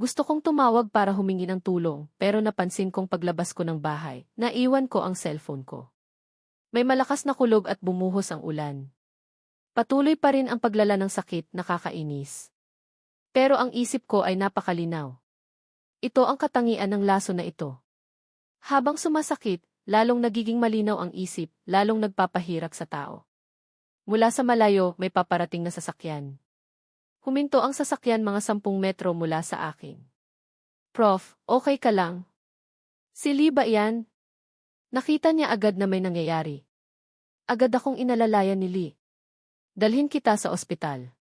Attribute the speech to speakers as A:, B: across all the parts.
A: Gusto kong tumawag para humingi ng tulong pero napansin kong paglabas ko ng bahay, naiwan ko ang cellphone ko. May malakas na kulog at bumuhos ang ulan. Patuloy pa rin ang paglala ng sakit, nakakainis. Pero ang isip ko ay napakalinaw. Ito ang katangian ng laso na ito. Habang sumasakit, lalong nagiging malinaw ang isip, lalong nagpapahirap sa tao. Mula sa malayo, may paparating na sasakyan. Huminto ang sasakyan mga 10 metro mula sa akin. Prof, okay ka lang? Si Lee ba yan? Nakita niya agad na may nangyayari. Agad akong inalalayan ni Lee. Dalhin kita sa ospital.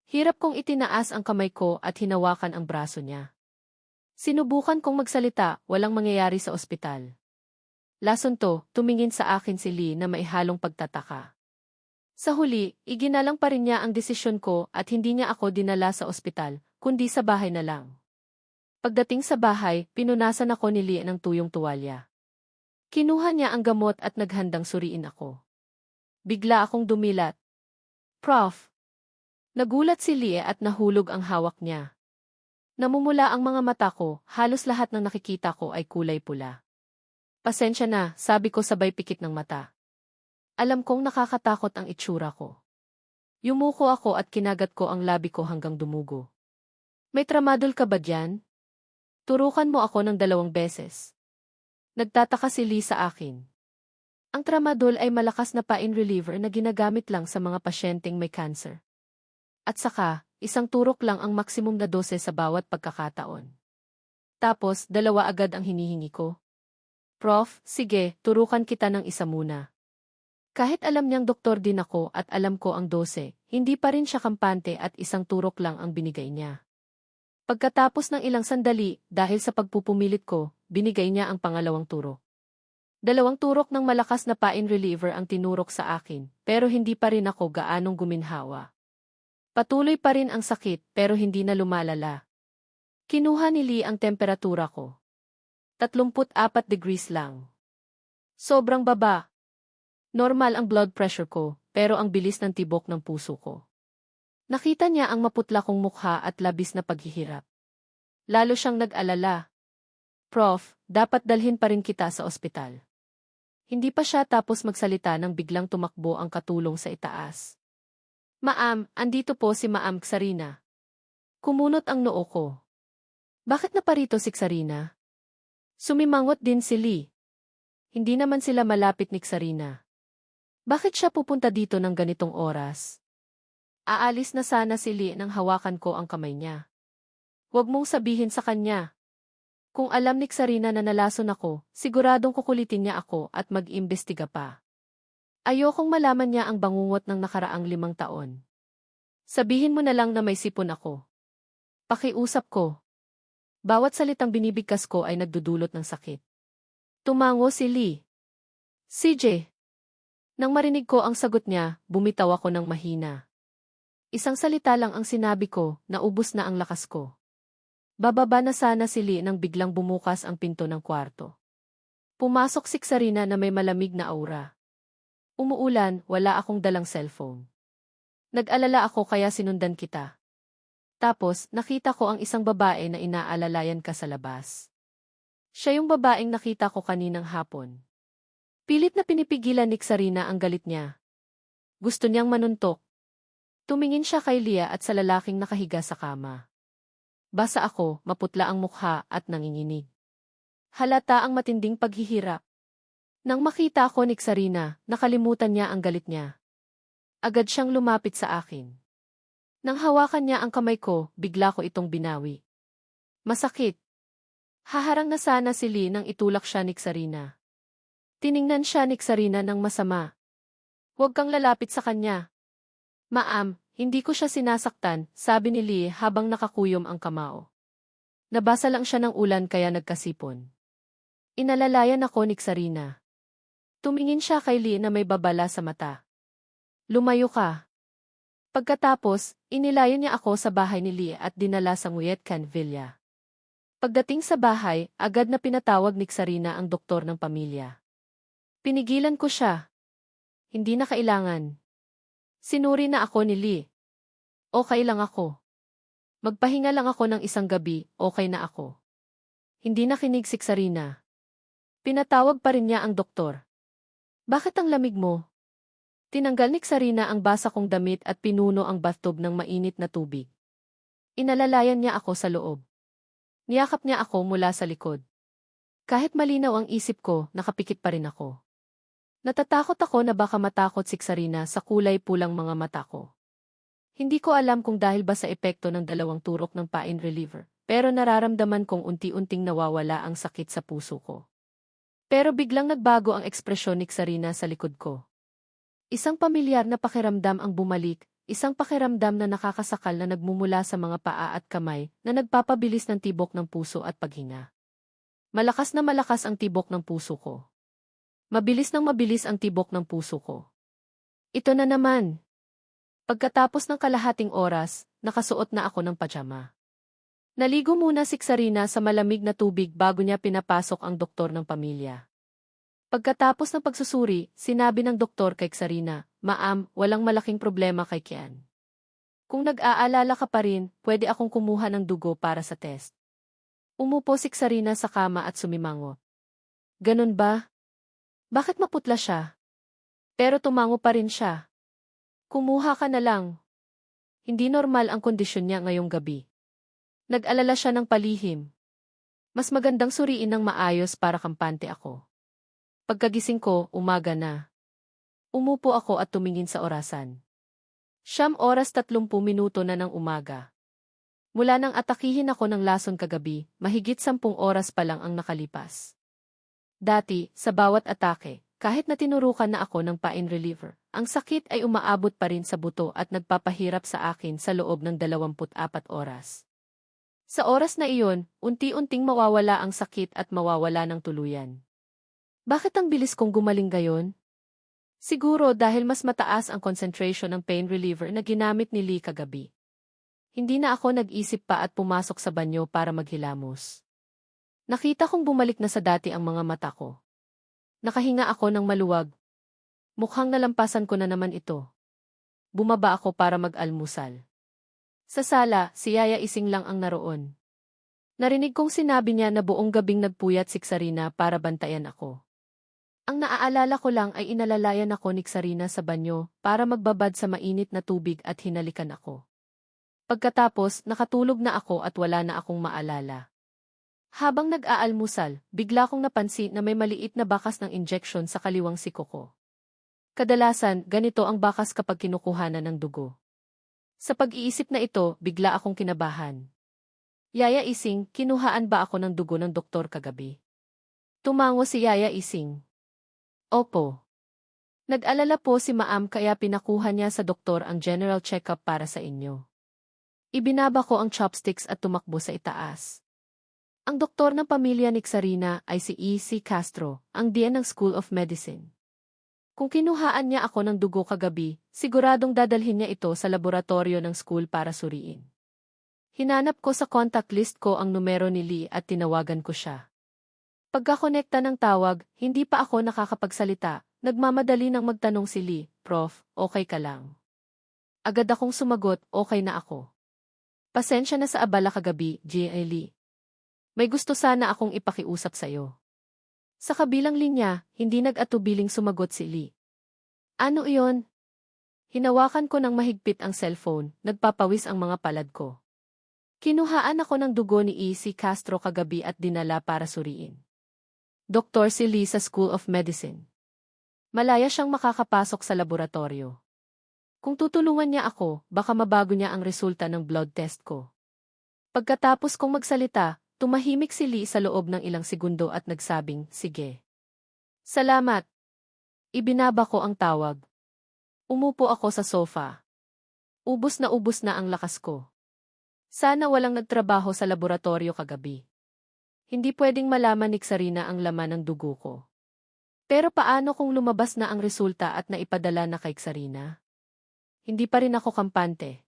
A: Hirap kong itinaas ang kamay ko at hinawakan ang braso niya. Sinubukan kong magsalita, walang mangyayari sa ospital. Lason-to, tumingin sa akin si Lee na maihalong pagtataka. Sa huli, iginalang pa rin niya ang desisyon ko at hindi niya ako dinala sa ospital, kundi sa bahay na lang. Pagdating sa bahay, pinunasan ako ni Lee ng tuyong tuwalya. Kinuha niya ang gamot at naghandang suriin ako. Bigla akong dumilat. Prof. Nagulat si Lee at nahulog ang hawak niya. Namumula ang mga mata ko, halos lahat ng nakikita ko ay kulay pula. Pasensya na, sabi ko sabay pikit ng mata. Alam kong nakakatakot ang itsura ko. Yumuko ako at kinagat ko ang labi ko hanggang dumugo. May tramadol ka ba dyan? Turukan mo ako ng 2 beses. Nagtataka si Lee sa akin. Ang tramadol ay malakas na pain reliever na ginagamit lang sa mga pasyenteng may cancer. At saka, 1 turok lang ang maksimum na dose sa bawat pagkakataon. Tapos, 2 agad ang hinihingi ko. Prof, sige, turukan kita ng 1 muna. Kahit alam niyang doktor din ako at alam ko ang dose, hindi pa rin siya kampante at 1 turok lang ang binigay niya. Pagkatapos ng ilang sandali, dahil sa pagpupumilit ko, binigay niya ang pangalawang turok. 2 turok ng malakas na pain reliever ang tinurok sa akin, pero hindi pa rin ako gaanong guminhawa. Patuloy pa rin ang sakit, pero hindi na lumalala. Kinuha ni Lee ang temperatura ko. 34 degrees lang. Sobrang baba. Normal ang blood pressure ko, pero ang bilis ng tibok ng puso ko. Nakita niya ang maputla kong mukha at labis na paghihirap. Lalo siyang nag-alala. Prof, dapat dalhin pa rin kita sa ospital. Hindi pa siya tapos magsalita nang biglang tumakbo ang katulong sa itaas. Ma'am, andito po si Ma'am Xarina. Kumunot ang noo ko. Bakit na parito si Xarina? Sumimangot din si Lee. Hindi naman sila malapit ni Xarina. Bakit siya pupunta dito ng ganitong oras? Aalis na sana si Lee nang hawakan ko ang kamay niya. Huwag mong sabihin sa kanya. Kung alam ni Xarina na nalason ako, siguradong kukulitin niya ako at mag-imbestiga pa. Ayokong malaman niya ang bangungot ng nakaraang 5 taon. Sabihin mo na lang na may sipon ako. Pakiusap ko. Bawat salitang binibigkas ko ay nagdudulot ng sakit. Tumango si Lee. CJ. Nang marinig ko ang sagot niya, bumitaw ako ng mahina. 1 salita lang ang sinabi ko, naubos na ang lakas ko. Bababa na sana si Lee nang biglang bumukas ang pinto ng kwarto. Pumasok si Xarina na may malamig na aura. Umuulan, wala akong dalang cellphone. Nag-alala ako kaya sinundan kita. Tapos, nakita ko ang isang babae na inaalalayan ka sa labas. Siya yung babaeng nakita ko kaninang hapon. Pilit na pinipigilan ni Xarina ang galit niya. Gusto niyang manuntok. Tumingin siya kay Leah at sa lalaking nakahiga sa kama. Basa ako, maputla ang mukha at nanginginig. Halata ang matinding paghihirap. Nang makita ko ni Xarina, nakalimutan niya ang galit niya. Agad siyang lumapit sa akin. Nang hawakan niya ang kamay ko, bigla ko itong binawi. Masakit. Haharang na sana si Lee nang itulak siya ni Xarina. Tiningnan siya ni Xarina ng masama. Huwag kang lalapit sa kanya. Ma'am, hindi ko siya sinasaktan, sabi ni Lee habang nakakuyom ang kamao. Nabasa lang siya ng ulan kaya nagkasipon. Inalalayan ako ni Xarina. Tumingin siya kay Lee na may babala sa mata. Lumayo ka. Pagkatapos, inilayan niya ako sa bahay ni Lee at dinala sa Nguyetkan Villa. Pagdating sa bahay, agad na pinatawag ni Xarina ang doktor ng pamilya. Pinigilan ko siya. Hindi na kailangan. Sinuri na ako ni Lee. Okay lang ako. Magpahinga lang ako ng isang gabi, okay na ako. Hindi nakinig si Sarina. Pinatawag pa rin niya ang doktor. Bakit ang lamig mo? Tinanggal ni Sarina ang basa kong damit at pinuno ang bathtub ng mainit na tubig. Inalalayan niya ako sa loob. Niyakap niya ako mula sa likod. Kahit malinaw ang isip ko, nakapikit pa rin ako. Natatakot ako na baka matakot si Sarina sa kulay pulang mga mata ko. Hindi ko alam kung dahil ba sa epekto ng dalawang turok ng pain reliever, pero nararamdaman kong unti-unting nawawala ang sakit sa puso ko. Pero biglang nagbago ang ekspresyon ni Sarina sa likod ko. Isang pamilyar na pakiramdam ang bumalik, isang pakiramdam na nakakasakal na nagmumula sa mga paa at kamay na nagpapabilis ng tibok ng puso at paghinga. Malakas na malakas ang tibok ng puso ko. Mabilis nang mabilis ang tibok ng puso ko. Ito na naman. Pagkatapos ng kalahating oras, nakasuot na ako ng pajama. Naligo muna si Sarina sa malamig na tubig bago niya pinapasok ang doktor ng pamilya. Pagkatapos ng pagsusuri, sinabi ng doktor kay Sarina, "Ma'am, walang malaking problema kay Kian. Kung nag-aalala ka pa rin, pwede akong kumuha ng dugo para sa test." Umupo si Sarina sa kama at sumimango. "Ganun ba? Bakit maputla siya?" Pero tumango pa rin siya. "Kumuha ka na lang. Hindi normal ang kondisyon niya ngayong gabi." Nag-alala siya ng palihim. Mas magandang suriin ng maayos para kampante ako. Pagkagising ko, umaga na. Umupo ako at tumingin sa orasan. 9:30 na ng umaga. Mula nang atakihin ako ng lason kagabi, mahigit 10 oras pa lang ang nakalipas. Dati, sa bawat atake, kahit na tinurukan na ako ng pain reliever, ang sakit ay umaabot pa rin sa buto at nagpapahirap sa akin sa loob ng 24 oras. Sa oras na iyon, unti-unting mawawala ang sakit at mawawala ng tuluyan. Bakit ang bilis kong gumaling gayon? Siguro dahil mas mataas ang concentration ng pain reliever na ginamit ni Lee kagabi. Hindi na ako nag-isip pa at pumasok sa banyo para maghilamos. Nakita kong bumalik na sa dati ang mga mata ko. Nakahinga ako ng maluwag. Mukhang nalampasan ko na naman ito. Bumaba ako para mag-almusal. Sa sala, si Yaya Ising lang ang naroon. Narinig kong sinabi niya na buong gabing nagpuyat si Sarina para bantayan ako. Ang naaalala ko lang ay inalalayan ako ni Sarina sa banyo para magbabad sa mainit na tubig at hinalikan ako. Pagkatapos, nakatulog na ako at wala na akong maalala. Habang nag-aalmusal, bigla kong napansin na may maliit na bakas ng injection sa kaliwang siko ko. Kadalasan, ganito ang bakas kapag kinukuhanan ng dugo. Sa pag-iisip na ito, bigla akong kinabahan. "Yaya Ising, kinuhaan ba ako ng dugo ng doktor kagabi?" Tumango si Yaya Ising. "Opo." "Nag-alala po si Ma'am kaya pinakuha niya sa doktor ang general check-up para sa inyo." Ibinaba ko ang chopsticks at tumakbo sa itaas. Ang doktor ng pamilya ni Sarina ay si E.C. Castro, ang dean ng School of Medicine. Kung kinuhaan niya ako ng dugo kagabi, siguradong dadalhin niya ito sa laboratorio ng school para suriin. Hinanap ko sa contact list ko ang numero ni Lee at tinawagan ko siya. Pagkakonekta ng tawag, hindi pa ako nakakapagsalita, nagmamadali nang magtanong si Lee, "Prof, okay ka lang?" Agad akong sumagot, "Okay na ako." "Pasensya na sa abala kagabi, J.A. Lee. May gusto sana akong ipakiusap sa'yo." Sa kabilang linya, hindi nag-atubiling sumagot si Lee. "Ano iyon?" Hinawakan ko ng mahigpit ang cellphone, nagpapawis ang mga palad ko. Kinuhaan ako ng dugo ni E.C. Castro kagabi at dinala para suriin. Doktor si Lee sa School of Medicine. Malaya siyang makakapasok sa laboratorio. Kung tutulungan niya ako, baka mabago niya ang resulta ng blood test ko. Pagkatapos kong magsalita, tumahimik si Lee sa loob ng ilang segundo at nagsabing, "Sige." "Salamat." Ibinaba ko ang tawag. Umupo ako sa sofa. Ubos na ang lakas ko. Sana walang nagtrabaho sa laboratorio kagabi. Hindi pwedeng malaman ni Sarina ang laman ng dugo ko. Pero paano kung lumabas na ang resulta at naipadala na kay Sarina? Hindi pa rin ako kampante.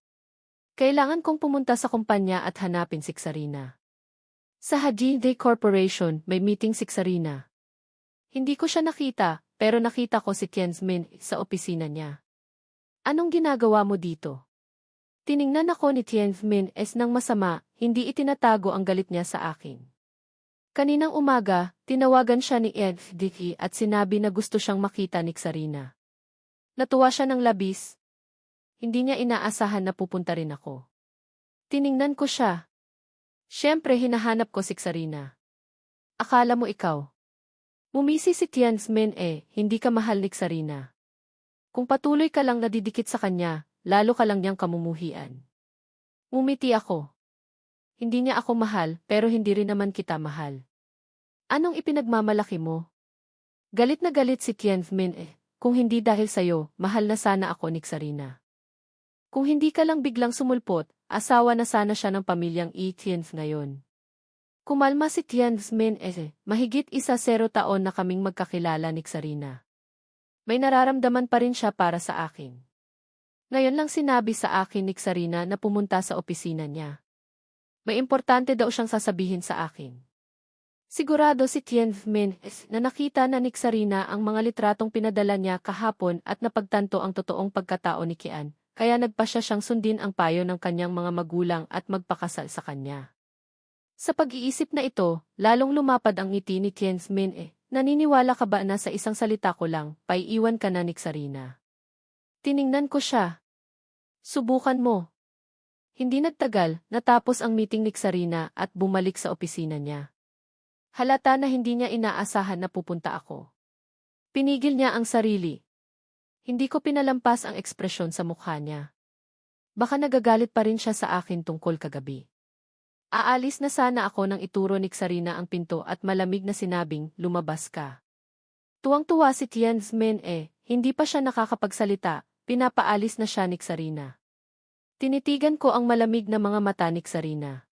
A: Kailangan kong pumunta sa kumpanya at hanapin si Sarina. Sa Haji Day Corporation, may meeting si Sarina. Hindi ko siya nakita, pero nakita ko si Kienzmin sa opisina niya. "Anong ginagawa mo dito?" Tiningnan ako ni Tianmin nang masama, hindi itinatago ang galit niya sa akin. Kaninang umaga, tinawagan siya ni Dicky at sinabi na gusto siyang makita ni Xarina. Natuwa siya ng labis. Hindi niya inaasahan na pupunta rin ako. Tiningnan ko siya. Siyempre hinahanap ko si Xarina. Akala mo ikaw? Mumisi si Tianmin hindi ka mahal ni Xarina. Kung patuloy ka lang nadidikit sa kanya, lalo ka lang niyang kamumuhian. Umiti ako. Hindi niya ako mahal, pero hindi rin naman kita mahal. Anong ipinagmamalaki mo? Galit na galit si Tianmin kung hindi dahil sa'yo, mahal na sana ako ni Xarina. Kung hindi ka lang biglang sumulpot, asawa na sana siya ng pamilyang Tianf ngayon. Kumalma si Tianmin mahigit 10 taon na kaming magkakilala ni Xarina. May nararamdaman pa rin siya para sa akin. Ngayon lang sinabi sa akin ni Xarina na pumunta sa opisina niya. May importante daw siyang sasabihin sa akin. Sigurado si Tianmin na nakita na ni Xarina ang mga litratong pinadala niya kahapon at napagtanto ang totoong pagkatao ni Kian, kaya nagpasya siyang sundin ang payo ng kanyang mga magulang at magpakasal sa kanya. Sa pag-iisip na ito, lalong lumapad ang ngiti ni Tianmin naniniwala ka ba na sa isang salita ko lang, paiiwan ka na ni Xarina? Tiningnan ko siya. Subukan mo. Hindi nagtagal, natapos ang meeting ni Xarina at bumalik sa opisina niya. Halata na hindi niya inaasahan na pupunta ako. Pinigil niya ang sarili. Hindi ko pinalampas ang ekspresyon sa mukha niya. Baka nagagalit pa rin siya sa akin tungkol kagabi. Aalis na sana ako nang ituro ni Xarina ang pinto at malamig na sinabing, lumabas ka. Tuwang-tuwa si Tianmin hindi pa siya nakakapagsalita, pinapaalis na siya ni Xarina. Tinitigan ko ang malamig na mga mata ni Xarina.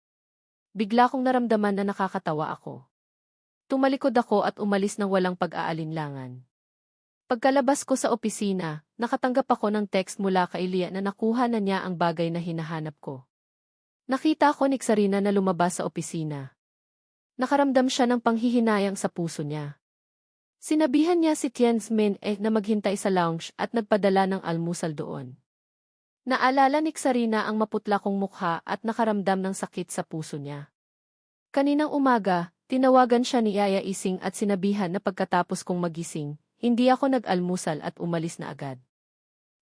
A: Bigla kong naramdaman na nakakatawa ako. Tumalikod ako at umalis ng walang pag-aalinlangan. Pagkalabas ko sa opisina, nakatanggap ako ng text mula kay Lia na nakuha na niya ang bagay na hinahanap ko. Nakita ko ni Xarina na lumabas sa opisina. Nakaramdam siya ng panghihinayang sa puso niya. Sinabihan niya si Tianmin na maghintay sa lounge at nagpadala ng almusal doon. Naalala ni Xarina ang maputla kong mukha at nakaramdam ng sakit sa puso niya. Kaninang umaga, tinawagan siya ni Yaya Ising at sinabihan na pagkatapos kong magising, hindi ako nag-almusal at umalis na agad.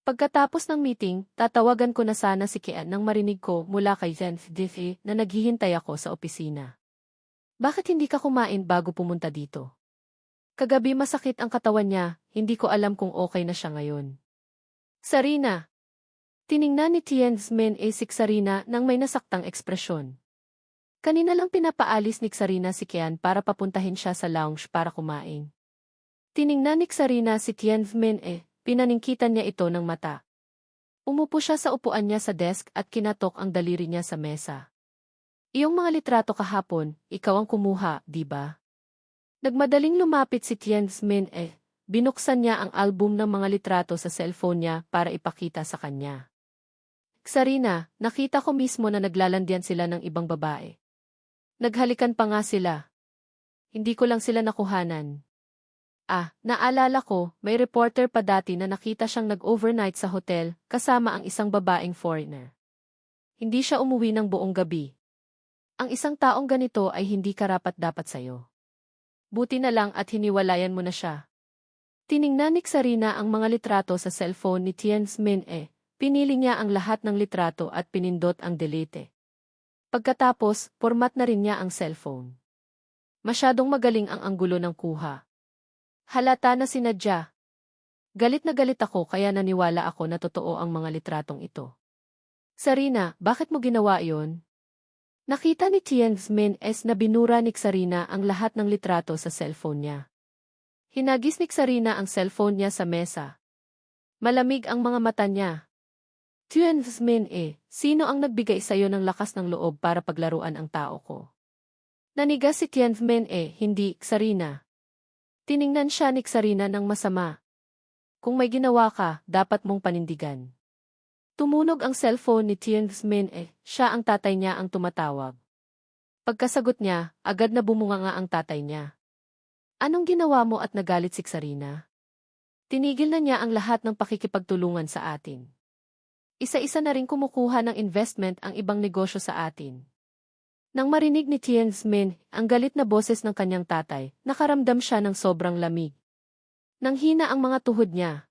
A: Pagkatapos ng meeting, tatawagan ko na sana si Kian nang marinig ko mula kay Difi na naghihintay ako sa opisina. Bakit hindi ka kumain bago pumunta dito? Kagabi masakit ang katawan niya, hindi ko alam kung okay na siya ngayon. Sarina! Tiningnan ni Tianmin si Xarina nang may nasaktang ekspresyon. Kanina lang pinapaalis ni Xarina si Kian para papuntahin siya sa lounge para kumain. Tiningnan ni Xarina si Tianmin pinaningkitan niya ito ng mata. Umupo siya sa upuan niya sa desk at kinatok ang daliri niya sa mesa. Iyong mga litrato kahapon, ikaw ang kumuha, di ba? Nagmadaling lumapit si Tianmin binuksan niya ang album ng mga litrato sa cellphone niya para ipakita sa kanya. Xarina, nakita ko mismo na naglalandian sila ng ibang babae. Naghalikan pa nga sila. Hindi ko lang sila nakuhanan. Naalala ko, may reporter pa dati na nakita siyang nag-overnight sa hotel kasama ang isang babaeng foreigner. Hindi siya umuwi ng buong gabi. Ang isang taong ganito ay hindi karapat-dapat sa'yo. Buti na lang at hiniwalayan mo na siya. Tiningnan ni Xarina ang mga litrato sa cellphone ni Tianmin pinili niya ang lahat ng litrato at pinindot ang delete. Pagkatapos, format na rin niya ang cellphone. Masyadong magaling ang anggulo ng kuha. Halata na sinadya. Galit na galit ako kaya naniwala ako na totoo ang mga litratong ito. Sarina, bakit mo ginawa iyon? Nakita ni Tianmin na binura ni Xarina ang lahat ng litrato sa cellphone niya. Hinagis ni Xarina ang cellphone niya sa mesa. Malamig ang mga mata niya. Tianmin sino ang nagbigay sa'yo ng lakas ng loob para paglaruan ang tao ko? Nanigas si Tianmin hindi, Xarina. Tiningnan siya ni Xarina ng masama. Kung may ginawa ka, dapat mong panindigan. Tumunog ang cellphone ni Tianmin siya ang tatay niya ang tumatawag. Pagkasagot niya, agad na bumunga nga ang tatay niya. Anong ginawa mo at nagalit si Xarina? Tinigil na niya ang lahat ng pakikipagtulungan sa atin. Isa-isa na rin kumukuha ng investment ang ibang negosyo sa atin. Nang marinig ni Tianzmin ang galit na boses ng kanyang tatay, nakaramdam siya ng sobrang lamig. Nang hina ang mga tuhod niya.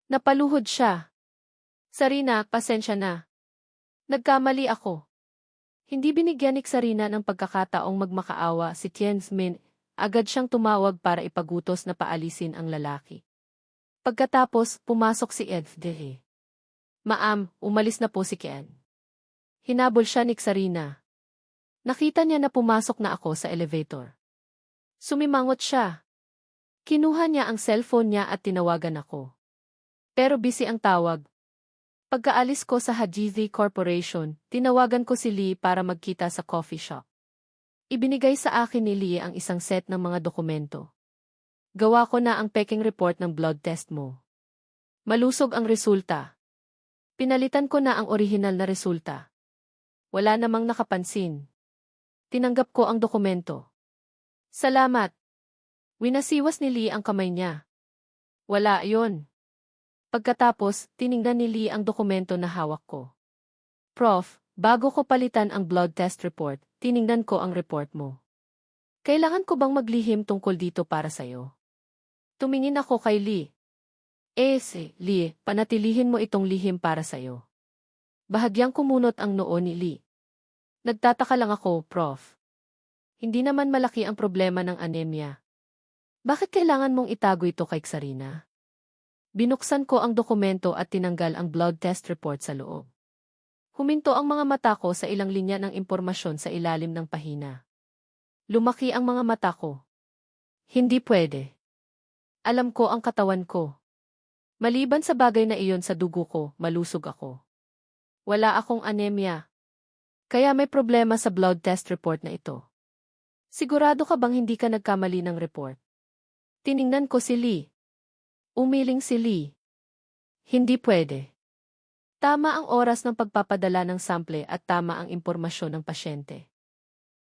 A: Napaluhod siya. Sarina, pasensya na. Nagkamali ako. Hindi binigyan ni Sarina ng pagkakataong magmakaawa si Tianzmin, agad siyang tumawag para ipagutos na paalisin ang lalaki. Pagkatapos, pumasok si Edfdehe. Ma'am, umalis na po si Ken. Hinabol siya ni Sarina. Nakita niya na pumasok na ako sa elevator. Sumimangot siya. Kinuha niya ang cellphone niya at tinawagan ako. Pero busy ang tawag. Pagkaalis ko sa Hajizi Corporation, tinawagan ko si Lee para magkita sa coffee shop. Ibinigay sa akin ni Lee ang isang set ng mga dokumento. Gawa ko na ang peking report ng blood test mo. Malusog ang resulta. Pinalitan ko na ang orihinal na resulta. Wala namang nakapansin. Tinanggap ko ang dokumento. Salamat. Winasiwas ni Lee ang kamay niya. Wala yon. Pagkatapos, tiningnan ni Lee ang dokumento na hawak ko. Prof, bago ko palitan ang blood test report, tiningnan ko ang report mo. Kailangan ko bang maglihim tungkol dito para sa'yo? Tumingin ako kay Lee. Lee, panatilihin mo itong lihim para sa'yo. Bahagyang kumunot ang noo ni Lee. Nagtataka lang ako, Prof. Hindi naman malaki ang problema ng anemia. Bakit kailangan mong itago ito kay Sarina? Binuksan ko ang dokumento at tinanggal ang blood test report sa loob. Huminto ang mga mata ko sa ilang linya ng impormasyon sa ilalim ng pahina. Lumaki ang mga mata ko. Hindi pwede. Alam ko ang katawan ko. Maliban sa bagay na iyon sa dugo ko, malusog ako. Wala akong anemia. Kaya may problema sa blood test report na ito. Sigurado ka bang hindi ka nagkamali ng report? Tiningnan ko si Lee. Umiling si Lee. Hindi pwede. Tama ang oras ng pagpapadala ng sample at tama ang impormasyon ng pasyente.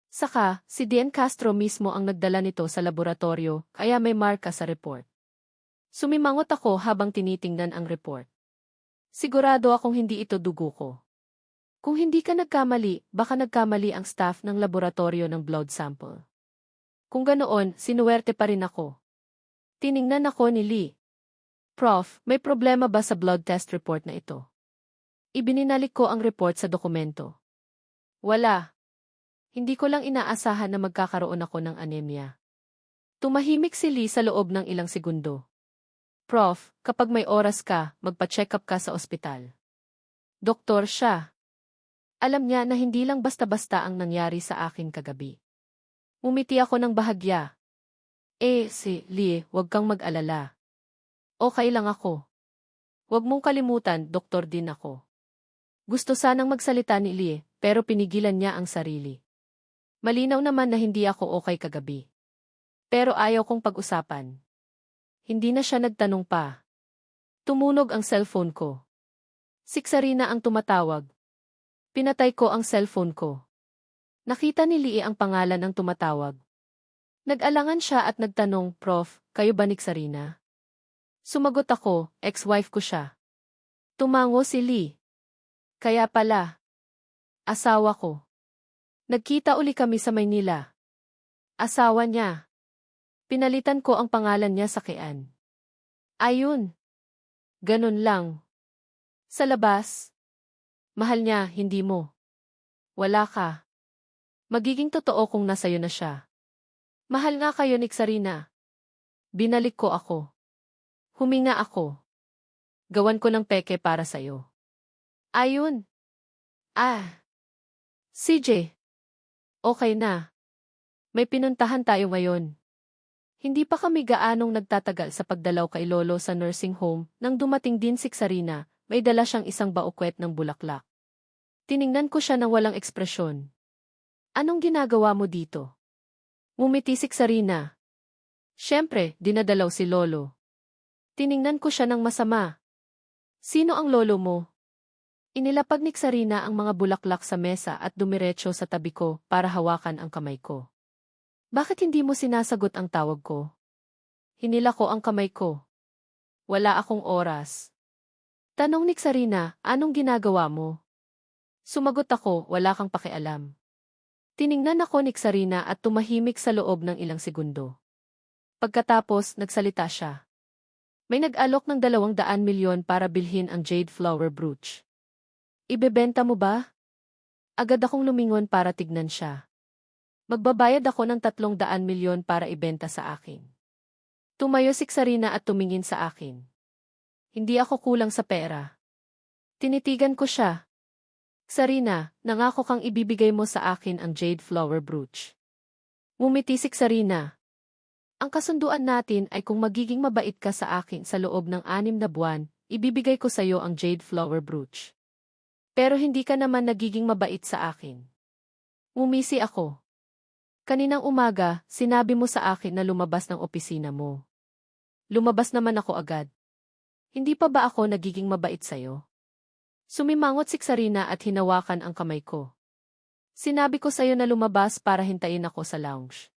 A: Saka, si Dean Castro mismo ang nagdala nito sa laboratorio, kaya may marka sa report. Sumimangot ako habang tinitingnan ang report. Sigurado akong hindi ito dugo ko. Kung hindi ka nagkamali, baka nagkamali ang staff ng laboratorio ng blood sample. Kung ganoon, sinuwerte pa rin ako. Tiningnan ako ni Lee. Prof, may problema ba sa blood test report na ito? Ibininalik ko ang report sa dokumento. Wala. Hindi ko lang inaasahan na magkakaroon ako ng anemia. Tumahimik si Lee sa loob ng ilang segundo. Prof, kapag may oras ka, magpa-check up ka sa ospital. Doktor siya. Alam niya na hindi lang basta-basta ang nangyari sa akin kagabi. Umiti ako ng bahagya. Si Lee, huwag kang mag-alala. Okay lang ako. Huwag mong kalimutan, doktor din ako. Gusto sanang magsalita ni Lee, pero pinigilan niya ang sarili. Malinaw naman na hindi ako okay kagabi. Pero ayaw kong pag-usapan. Hindi na siya nagtanong pa. Tumunog ang cellphone ko. Si Sarina ang tumatawag. Pinatay ko ang cellphone ko. Nakita ni Lee ang pangalan ng tumatawag. Nag-alangan siya at nagtanong, Prof, kayo ba ni Sarina? Sumagot ako, ex-wife ko siya. Tumango si Lee. Kaya pala. Asawa ko. Nagkita uli kami sa Maynila. Asawa niya. Pinalitan ko ang pangalan niya sa Kian. Ayun. Ganun lang. Sa labas. Mahal niya, hindi mo. Wala ka. Magiging totoo kung nasa'yo na siya. Mahal nga kayo ni Sarina. Binalik ko ako. Huminga ako. Gawan ko ng peke para sa'yo. Ayun. CJ. Okay na. May pinuntahan tayo ngayon. Hindi pa kami gaanong nagtatagal sa pagdalaw kay Lolo sa nursing home nang dumating din si Sarina, may dala siyang isang baukwet ng bulaklak. Tiningnan ko siya ng walang ekspresyon. Anong ginagawa mo dito? Ngumiti si Sarina. Siyempre, dinadalaw si Lolo. Tiningnan ko siya ng masama. Sino ang lolo mo? Inilapag ni Sarina ang mga bulaklak sa mesa at dumiretso sa tabi ko para hawakan ang kamay ko. Bakit hindi mo sinasagot ang tawag ko? Hinila ko ang kamay ko. Wala akong oras. Tanong ni Sarina, anong ginagawa mo? Sumagot ako, wala kang pakialam. Tiningnan ako ni Sarina at tumahimik sa loob ng ilang segundo. Pagkatapos, nagsalita siya. May nag-alok ng 200 milyon para bilhin ang jade flower brooch. Ibebenta mo ba? Agad akong lumingon para tignan siya. Magbabayad ako ng 300 milyon para ibenta sa akin. Tumayo si Sarina at tumingin sa akin. Hindi ako kulang sa pera. Tinitigan ko siya. Sarina, nangako kang ibibigay mo sa akin ang jade flower brooch. Ngumiti si Sarina. Ang kasunduan natin ay kung magiging mabait ka sa akin sa loob ng 6 na buwan, ibibigay ko sa iyo ang jade flower brooch. Pero hindi ka naman nagiging mabait sa akin. Ngumisi ako. Kaninang umaga, sinabi mo sa akin na lumabas ng opisina mo. Lumabas naman ako agad. Hindi pa ba ako nagiging mabait sa'yo? Sumimangot si Sarina at hinawakan ang kamay ko. Sinabi ko sa'yo na lumabas para hintayin ako sa lounge.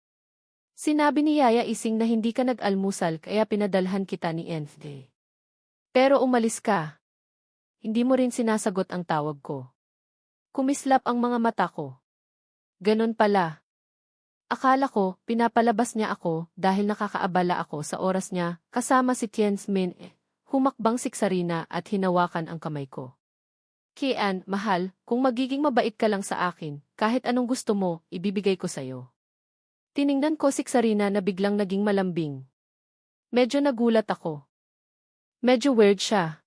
A: Sinabi ni Yaya Ising na hindi ka nag-almusal kaya pinadalhan kita ni Enfde. Pero umalis ka. Hindi mo rin sinasagot ang tawag ko. Kumislap ang mga mata ko. Ganon pala. Akala ko, pinapalabas niya ako dahil nakakaabala ako sa oras niya kasama si Tianmin. Humakbang si Sarina at hinawakan ang kamay ko. Kian, mahal, kung magiging mabait ka lang sa akin, kahit anong gusto mo, ibibigay ko sa'yo. Tiningnan ko si Sarina na biglang naging malambing. Medyo nagulat ako. Medyo weird siya.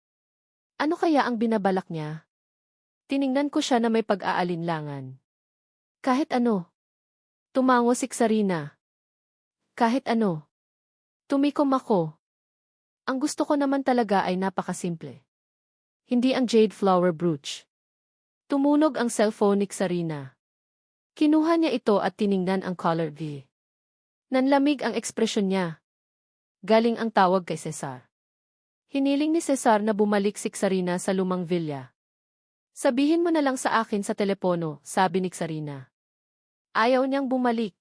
A: Ano kaya ang binabalak niya? Tiningnan ko siya na may pag-aalinlangan. Kahit ano. Tumango si Sarina. Kahit ano. Tumikom ako. Ang gusto ko naman talaga ay napakasimple. Hindi ang jade flower brooch. Tumunog ang cellphone ni Sarina. Kinuha niya ito at tiningnan ang caller V. Nanlamig ang ekspresyon niya. Galing ang tawag kay Cesar. Hiniling ni Cesar na bumalik si Sarina sa lumang villa. Sabihin mo na lang sa akin sa telepono, sabi ni Sarina. Ayaw niyang bumalik.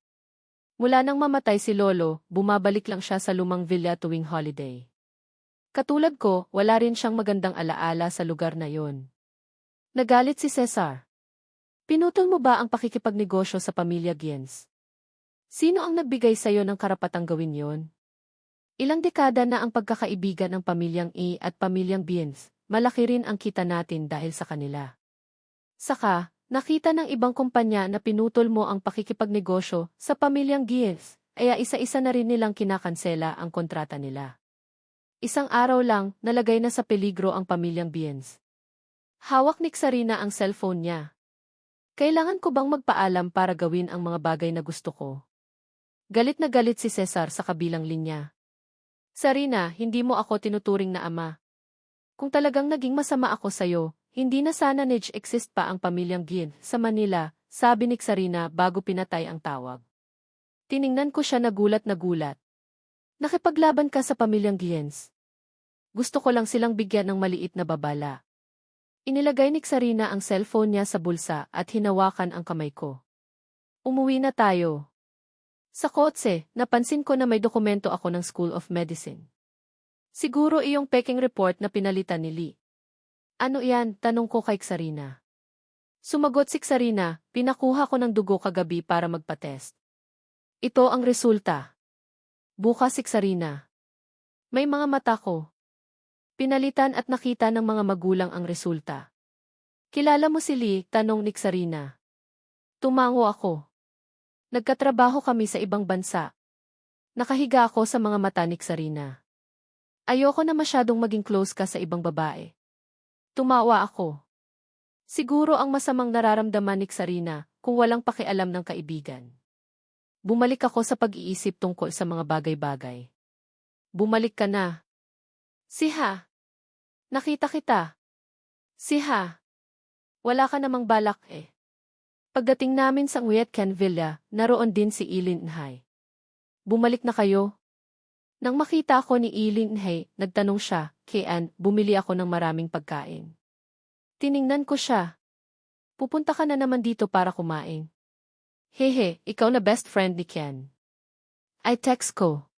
A: Mula nang mamatay si Lolo, bumabalik lang siya sa lumang villa tuwing holiday. Katulad ko, wala rin siyang magandang alaala sa lugar na yon. Nagalit si Cesar. Pinutol mo ba ang pakikipagnegosyo sa pamilya Giens? Sino ang nagbigay sa'yo ng karapatang gawin yon? Ilang dekada na ang pagkakaibigan ng pamilyang E at pamilyang Giens, malaki rin ang kita natin dahil sa kanila. Saka, nakita ng ibang kumpanya na pinutol mo ang pakikipagnegosyo sa pamilyang Giens, kaya isa-isa na rin nilang kinakansela ang kontrata nila. Isang araw lang, nalagay na sa peligro ang pamilyang Giens. Hawak ni Sarina ang cellphone niya. Kailangan ko bang magpaalam para gawin ang mga bagay na gusto ko? Galit na galit si Cesar sa kabilang linya. Sarina, hindi mo ako tinuturing na ama. Kung talagang naging masama ako sa'yo, hindi na sana nag-exist pa ang pamilyang Gien sa Manila, sabi ni Sarina bago pinatay ang tawag. Tiningnan ko siya nagulat na gulat. Nakipaglaban ka sa pamilyang Giens. Gusto ko lang silang bigyan ng maliit na babala. Inilagay ni Sarina ang cellphone niya sa bulsa at hinawakan ang kamay ko. Umuwi na tayo. Sa kotse, napansin ko na may dokumento ako ng School of Medicine. Siguro iyong peking report na pinalitan ni Lee. Ano yan? Tanong ko kay Sarina. Sumagot si Sarina, pinakuha ko ng dugo kagabi para magpa-test. Ito ang resulta. Bukas si Sarina. May mga mata ko. Pinalitan at nakita ng mga magulang ang resulta. Kilala mo si Lee? Tanong ni Sarina. Tumango ako. Nagkatrabaho kami sa ibang bansa. Nakahiga ako sa mga mata ni Sarina. Ayoko na masyadong maging close ka sa ibang babae. Tumawa ako. Siguro ang masamang nararamdaman ni Sarina kung walang pakialam ng kaibigan. Bumalik ako sa pag-iisip tungkol sa mga bagay-bagay. Bumalik ka na. Siha. Nakita kita. Siha. Wala ka namang balak eh. Pagdating namin sa Nguyet Ken Villa, naroon din si Ilin Nhay. Bumalik na kayo? Nang makita ko ni Ilin Nhay, nagtanong siya, Kian, bumili ako ng maraming pagkain. Tiningnan ko siya. Pupunta ka na naman dito para kumain. Hehe, ikaw na best friend ni Ken. I text ko.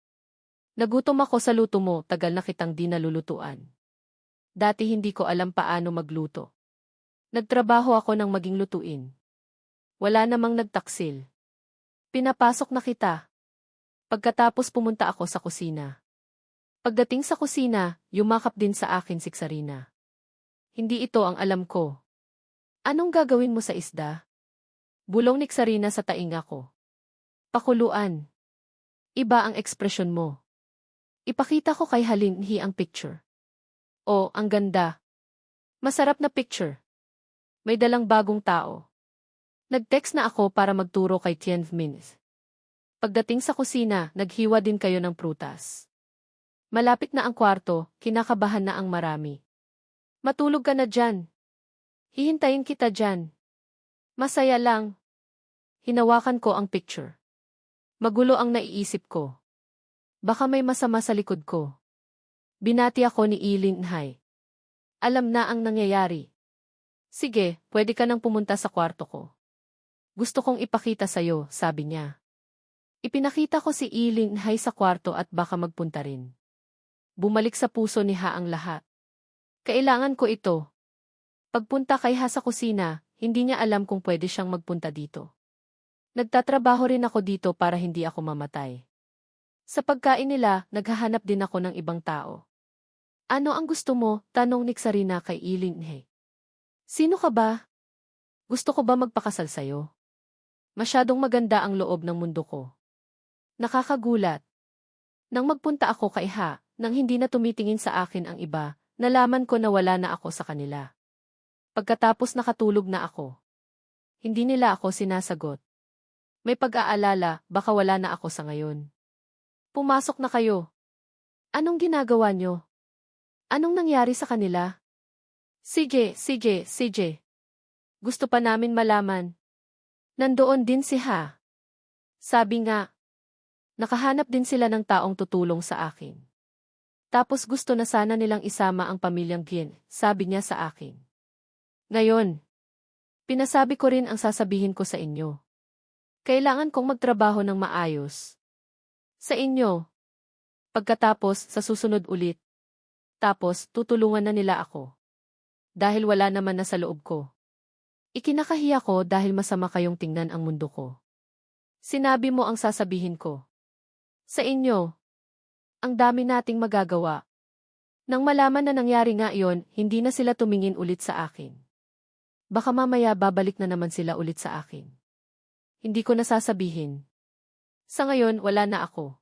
A: Nagutom ako sa luto mo, tagal na kitang di nalulutuan. Dati hindi ko alam paano magluto. Nagtrabaho ako ng maging lutuin. Wala namang nagtaksil. Pinapasok na kita. Pagkatapos pumunta ako sa kusina. Pagdating sa kusina, yumakap din sa akin si Sarina. Hindi ito ang alam ko. Anong gagawin mo sa isda? Bulong ni Sarina sa tainga ko. Pakuluan. Iba ang ekspresyon mo. Ipakita ko kay Halinhi ang picture. Oh, ang ganda. Masarap na picture. May dalang bagong tao. Nag-text na ako para magturo kay Tianmin. Pagdating sa kusina, naghiwa din kayo ng prutas. Malapit na ang kwarto, kinakabahan na ang marami. Matulog ka na dyan. Hihintayin kita dyan. Masaya lang. Hinawakan ko ang picture. Magulo ang naiisip ko. Baka may masama sa likod ko. Binati ako ni Ilinhay. Alam na ang nangyayari. Sige, pwede ka nang pumunta sa kwarto ko. Gusto kong ipakita sa'yo, sabi niya. Ipinakita ko si Ilinhay sa kwarto at baka magpunta rin. Bumalik sa puso ni Ha ang lahat. Kailangan ko ito. Pagpunta kay Ha sa kusina, hindi niya alam kung pwede siyang magpunta dito. Nagtatrabaho rin ako dito para hindi ako mamatay. Sa pagkain nila, naghahanap din ako ng ibang tao. Ano ang gusto mo? Tanong ni Sarina kay Ilinhay. Sino ka ba? Gusto ko ba magpakasal sa'yo? Masyadong maganda ang loob ng mundo ko. Nakakagulat. Nang magpunta ako kay Ha, nang hindi na tumitingin sa akin ang iba, nalaman ko na wala na ako sa kanila. Pagkatapos nakatulog na ako. Hindi nila ako sinasagot. May pag-aalala, baka wala na ako sa ngayon. Pumasok na kayo. Anong ginagawa nyo? Anong nangyari sa kanila? Sige. Gusto pa namin malaman. Nandoon din si Ha. Sabi nga, nakahanap din sila ng taong tutulong sa akin. Tapos gusto na sana nilang isama ang pamilyang Gien, sabi niya sa akin. Ngayon, pinasabi ko rin ang sasabihin ko sa inyo. Kailangan kong magtrabaho ng maayos. Sa inyo. Pagkatapos, sa susunod ulit. Tapos, tutulungan na nila ako. Dahil wala naman na sa loob ko. Ikinakahiya ko dahil masama kayong tingnan ang mundo ko. Sinabi mo ang sasabihin ko. Sa inyo. Ang dami nating magagawa. Nang malaman na nangyari nga iyon, hindi na sila tumingin ulit sa akin. Baka mamaya babalik na naman sila ulit sa akin. Hindi ko nasasabihin. Sa ngayon, wala na ako.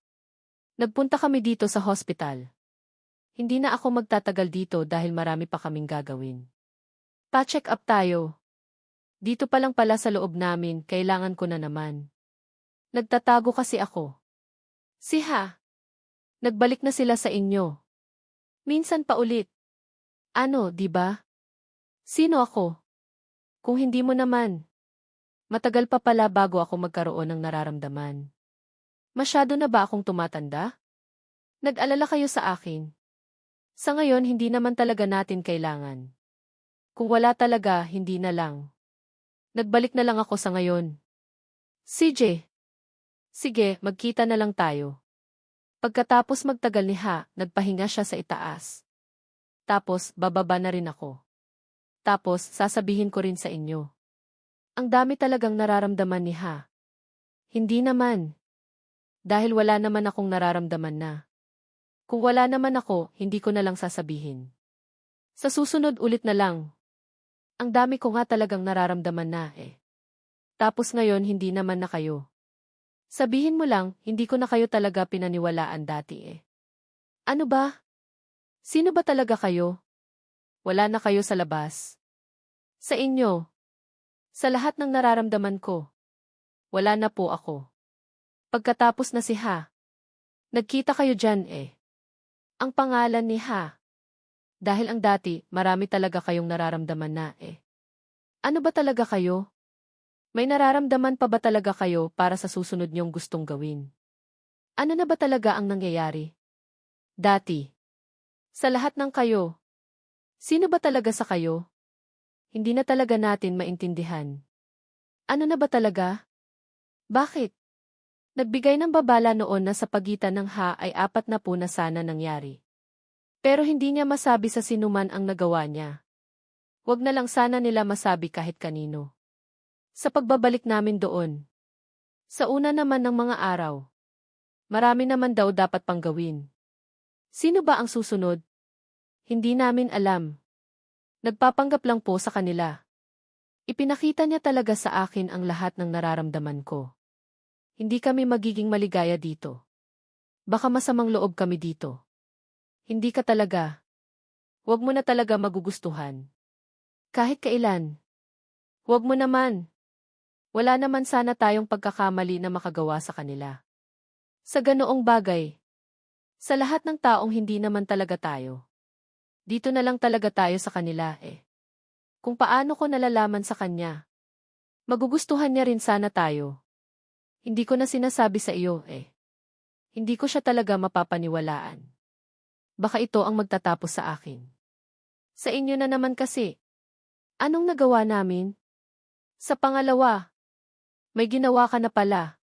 A: Nagpunta kami dito sa hospital. Hindi na ako magtatagal dito dahil marami pa kaming gagawin. Pa-check up tayo. Dito pa lang pala sa loob namin, kailangan ko na naman. Nagtatago kasi ako. Si Ha. Nagbalik na sila sa inyo. Minsan pa ulit. Ano, di ba? Sino ako? Kung hindi mo naman. Matagal pa pala bago ako magkaroon ng nararamdaman. Masyado na ba akong tumatanda? Nag-alala kayo sa akin. Sa ngayon, hindi naman talaga natin kailangan. Kung wala talaga, hindi na lang. Nagbalik na lang ako sa ngayon. CJ. Sige, magkita na lang tayo. Pagkatapos magtagal ni Ha, nagpahinga siya sa itaas. Tapos, bababa na rin ako. Tapos, sasabihin ko rin sa inyo. Ang dami talagang nararamdaman ni Ha. Hindi naman. Dahil wala naman akong nararamdaman na. Kung wala naman ako, hindi ko na lang sasabihin. Sa susunod ulit na lang. Ang dami ko nga talagang nararamdaman na eh. Tapos ngayon hindi naman na kayo. Sabihin mo lang, hindi ko na kayo talaga pinaniwalaan dati eh. Ano ba? Sino ba talaga kayo? Wala na kayo sa labas. Sa inyo. Sa lahat ng nararamdaman ko. Wala na po ako. Pagkatapos na si Ha. Nagkita kayo dyan eh. Ang pangalan ni Ha. Dahil ang dati, marami talaga kayong nararamdaman na eh. Ano ba talaga kayo? May nararamdaman pa ba talaga kayo para sa susunod niyong gustong gawin? Ano na ba talaga ang nangyayari? Dati. Sa lahat ng kayo. Sino ba talaga sa kayo? Hindi na talaga natin maintindihan. Ano na ba talaga? Bakit? Nagbigay ng babala noon na sa pagitan ng Ha ay 4 na po na sana nangyari. Pero hindi niya masabi sa sinuman ang nagawa niya. Huwag na lang sana nila masabi kahit kanino. Sa pagbabalik namin doon. Sa una naman ng mga araw. Marami naman daw dapat pang gawin. Sino ba ang susunod? Hindi namin alam. Nagpapanggap lang po sa kanila. Ipinakita niya talaga sa akin ang lahat ng nararamdaman ko. Hindi kami magiging maligaya dito. Baka masamang loob kami dito. Hindi ka talaga. Huwag mo na talaga magugustuhan. Kahit kailan. Huwag mo naman. Wala naman sana tayong pagkakamali na makagawa sa kanila. Sa ganoong bagay. Sa lahat ng taong hindi naman talaga tayo. Dito na lang talaga tayo sa kanila eh. Kung paano ko nalalaman sa kanya. Magugustuhan niya rin sana tayo. Hindi ko na sinasabi sa iyo eh. Hindi ko siya talaga mapapaniwalaan. Baka ito ang magtatapos sa akin. Sa inyo na naman kasi. Anong nagawa namin? Sa pangalawa. May ginawa ka na pala.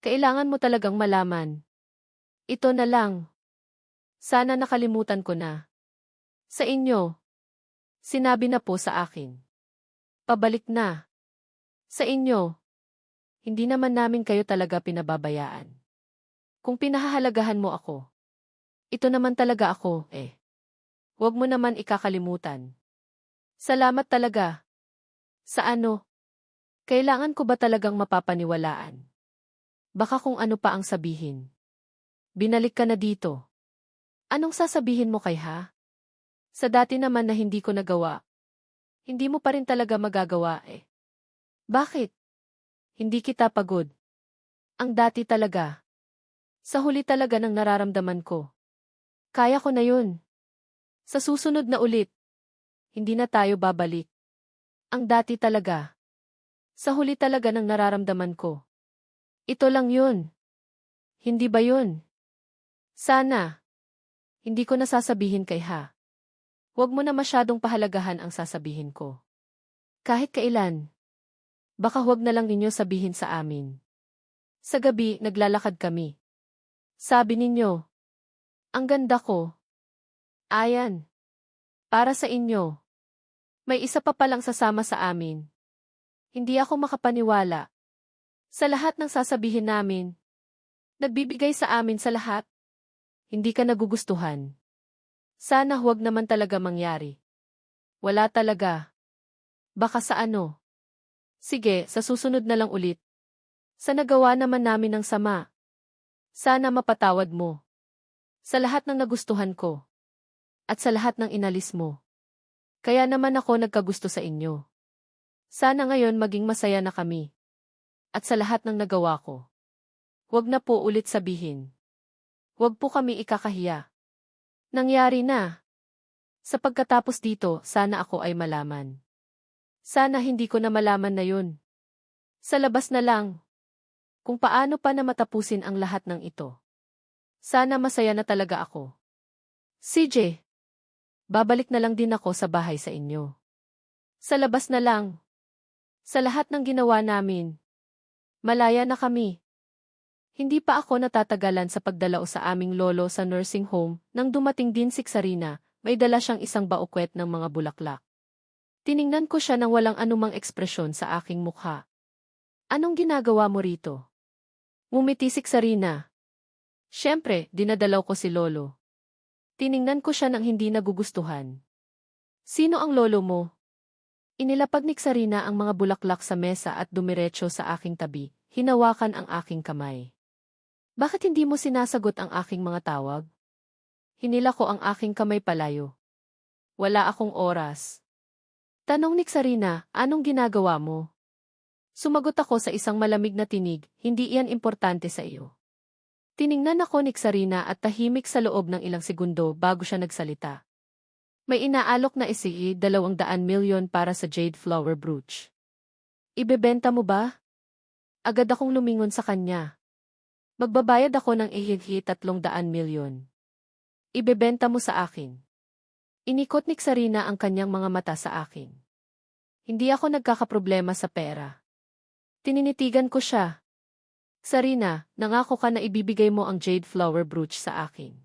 A: Kailangan mo talagang malaman. Ito na lang. Sana nakalimutan ko na. Sa inyo. Sinabi na po sa akin. Pabalik na. Sa inyo. Hindi naman namin kayo talaga pinababayaan. Kung pinahahalagahan mo ako. Ito naman talaga ako, eh. Huwag mo naman ikakalimutan. Salamat talaga. Sa ano? Kailangan ko ba talagang mapapaniwalaan? Baka kung ano pa ang sabihin. Binalik ka na dito. Anong sasabihin mo kay ha? Sa dati naman na hindi ko nagawa. Hindi mo pa rin talaga magagawa eh. Bakit? Hindi kita pagod. Ang dati talaga. Sa huli talaga ng nararamdaman ko. Kaya ko na yun. Sa susunod na ulit. Hindi na tayo babalik. Ang dati talaga. Sa huli talaga ng nararamdaman ko. Ito lang yun. Hindi ba yun? Sana. Hindi ko na sasabihin kay ha. Huwag mo na masyadong pahalagahan ang sasabihin ko. Kahit kailan. Baka huwag na lang ninyo sabihin sa amin. Sa gabi, naglalakad kami. Sabi ninyo. Ang ganda ko. Ayan. Para sa inyo. May isa pa palang sasama sa amin. Hindi ako makapaniwala. Sa lahat ng sasabihin namin. Nagbibigay sa amin sa lahat. Hindi ka nagugustuhan. Sana huwag naman talaga mangyari. Wala talaga. Baka sa ano. Sige, sa susunod na lang ulit. Sa nagawa naman namin ng sama. Sana mapatawad mo. Sa lahat ng nagustuhan ko. At sa lahat ng inalis mo. Kaya naman ako nagkagusto sa inyo. Sana ngayon maging masaya na kami. At sa lahat ng nagawa ko. Huwag na po ulit sabihin. Huwag po kami ikakahiya. Nangyari na. Sa pagkatapos dito, sana ako ay malaman. Sana hindi ko na malaman na yun. Sa labas na lang. Kung paano pa na matapusin ang lahat ng ito. Sana masaya na talaga ako. CJ. Babalik na lang din ako sa bahay sa inyo. Sa labas na lang. Sa lahat ng ginawa namin. Malaya na kami. Hindi pa ako natatagalan sa pagdalao sa aming lolo sa nursing home nang dumating din si Sarina, may dala siyang isang baukwet ng mga bulaklak. Tiningnan ko siya nang walang anumang ekspresyon sa aking mukha. Anong ginagawa mo rito? Ngumiti si Sarina. Siyempre, dinadalaw ko si lolo. Tiningnan ko siya nang hindi nagugustuhan. Sino ang lolo mo? Inilapag ni Sarina ang mga bulaklak sa mesa at dumiretso sa aking tabi, hinawakan ang aking kamay. Bakit hindi mo sinasagot ang aking mga tawag? Hinila ko ang aking kamay palayo. Wala akong oras. Tanong ni Sarina, anong ginagawa mo? Sumagot ako sa isang malamig na tinig, hindi iyan importante sa iyo. Tiningnan ako ni Sarina at tahimik sa loob ng ilang segundo bago siya nagsalita. May inaalok na isi 200 milyon para sa jade flower brooch. Ibebenta mo ba? Agad akong lumingon sa kanya. Magbabayad ako ng ihighi 300 milyon. Ibebenta mo sa akin. Inikot ni Sarina ang kanyang mga mata sa akin. Hindi ako nagkakaproblema sa pera. Tininitigan ko siya. Sarina, nangako ka na ibibigay mo ang jade flower brooch sa akin.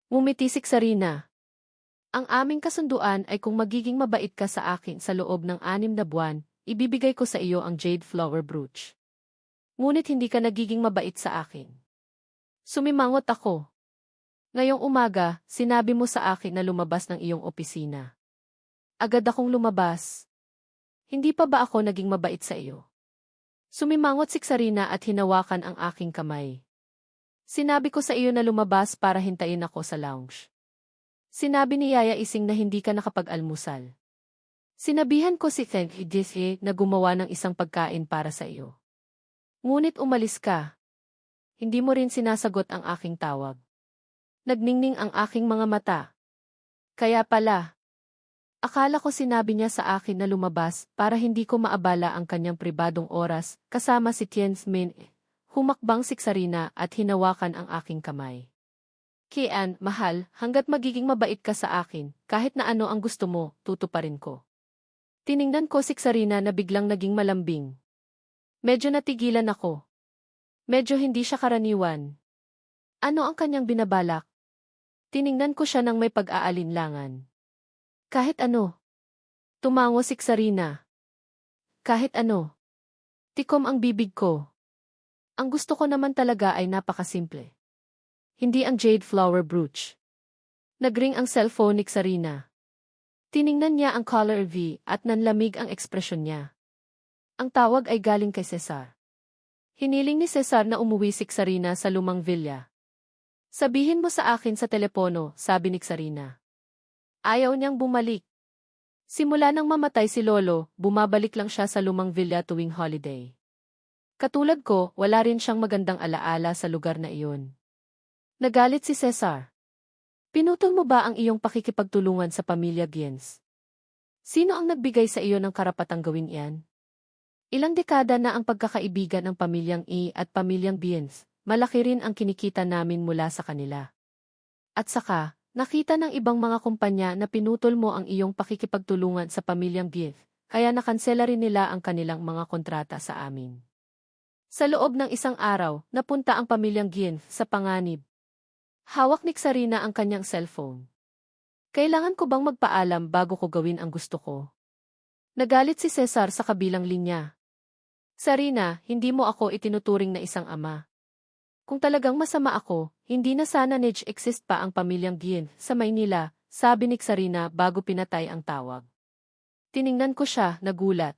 A: Ngumiti si Sarina. Ang aming kasunduan ay kung magiging mabait ka sa akin sa loob ng 6 na buwan, ibibigay ko sa iyo ang jade flower brooch. Ngunit hindi ka nagiging mabait sa akin. Sumimangot ako. Ngayong umaga, sinabi mo sa akin na lumabas ng iyong opisina. Agad akong lumabas. Hindi pa ba ako naging mabait sa iyo? Sumimangot si Sarina at hinawakan ang aking kamay. Sinabi ko sa iyo na lumabas para hintayin ako sa lounge. Sinabi ni Yaya Ising na hindi ka nakapag-almusal. Sinabihan ko si Teng Idise na gumawa ng isang pagkain para sa iyo. Ngunit umalis ka. Hindi mo rin sinasagot ang aking tawag. Nagningning ang aking mga mata. Kaya pala. Akala ko sinabi niya sa akin na lumabas para hindi ko maabala ang kanyang pribadong oras kasama si Tien's Min. Humakbang si Sarina at hinawakan ang aking kamay. Kian, mahal, hanggat magiging mabait ka sa akin, kahit na ano ang gusto mo, tutuparin ko. Tiningnan ko si Sarina na biglang naging malambing. Medyo natigilan ako. Medyo hindi siya karaniwan. Ano ang kanyang binabalak? Tiningnan ko siya ng may pag-aalinlangan. Kahit ano. Tumango si Sarina. Kahit ano. Tikom ang bibig ko. Ang gusto ko naman talaga ay napakasimple. Hindi ang jade flower brooch. Nagring ang cellphone ni Sarina. Tiningnan niya ang caller V at nanlamig ang ekspresyon niya. Ang tawag ay galing kay Cesar. Hiniling ni Cesar na umuwi si Sarina sa lumang villa. Sabihin mo sa akin sa telepono, sabi ni Sarina. Ayaw niyang bumalik. Simula nang mamatay si Lolo, bumabalik lang siya sa lumang villa tuwing holiday. Katulad ko, wala rin siyang magandang alaala sa lugar na iyon. Nagalit si Cesar. Pinutol mo ba ang iyong pakikipagtulungan sa pamilya Giens? Sino ang nagbigay sa iyo ng karapatang gawin iyan? Ilang dekada na ang pagkakaibigan ng pamilyang E at pamilyang Giens, malaki rin ang kinikita namin mula sa kanila. At saka, nakita ng ibang mga kumpanya na pinutol mo ang iyong pakikipagtulungan sa pamilyang Giens, kaya nakansela rin nila ang kanilang mga kontrata sa amin. Sa loob ng isang araw, napunta ang pamilyang Giens sa panganib. Hawak ni Sarina ang kanyang cellphone. Kailangan ko bang magpaalam bago ko gawin ang gusto ko? Nagalit si Cesar sa kabilang linya. Sarina, hindi mo ako itinuturing na isang ama. Kung talagang masama ako, hindi na sana nag-exist pa ang pamilyang Giens sa Maynila, sabi ni Sarina bago pinatay ang tawag. Tiningnan ko siya, nagulat.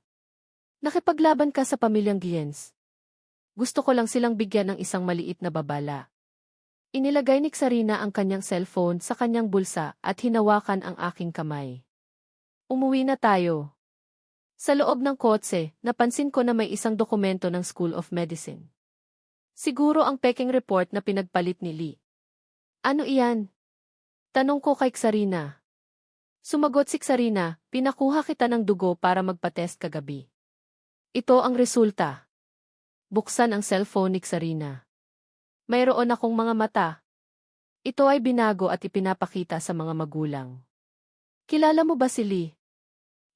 A: Nakipaglaban ka sa pamilyang Giens. Gusto ko lang silang bigyan ng isang maliit na babala. Inilagay ni Sarina ang kanyang cellphone sa kanyang bulsa at hinawakan ang aking kamay. Umuwi na tayo. Sa loob ng kotse, napansin ko na may isang dokumento ng School of Medicine. Siguro ang peking report na pinagpalit ni Lee. Ano iyan? Tanong ko kay Sarina. Sumagot si Sarina, pinakuha kita ng dugo para magpa-test kagabi. Ito ang resulta. Buksan ang cellphone ni Sarina. Mayroon akong mga mata. Ito ay binago at ipinapakita sa mga magulang. Kilala mo ba si Lee?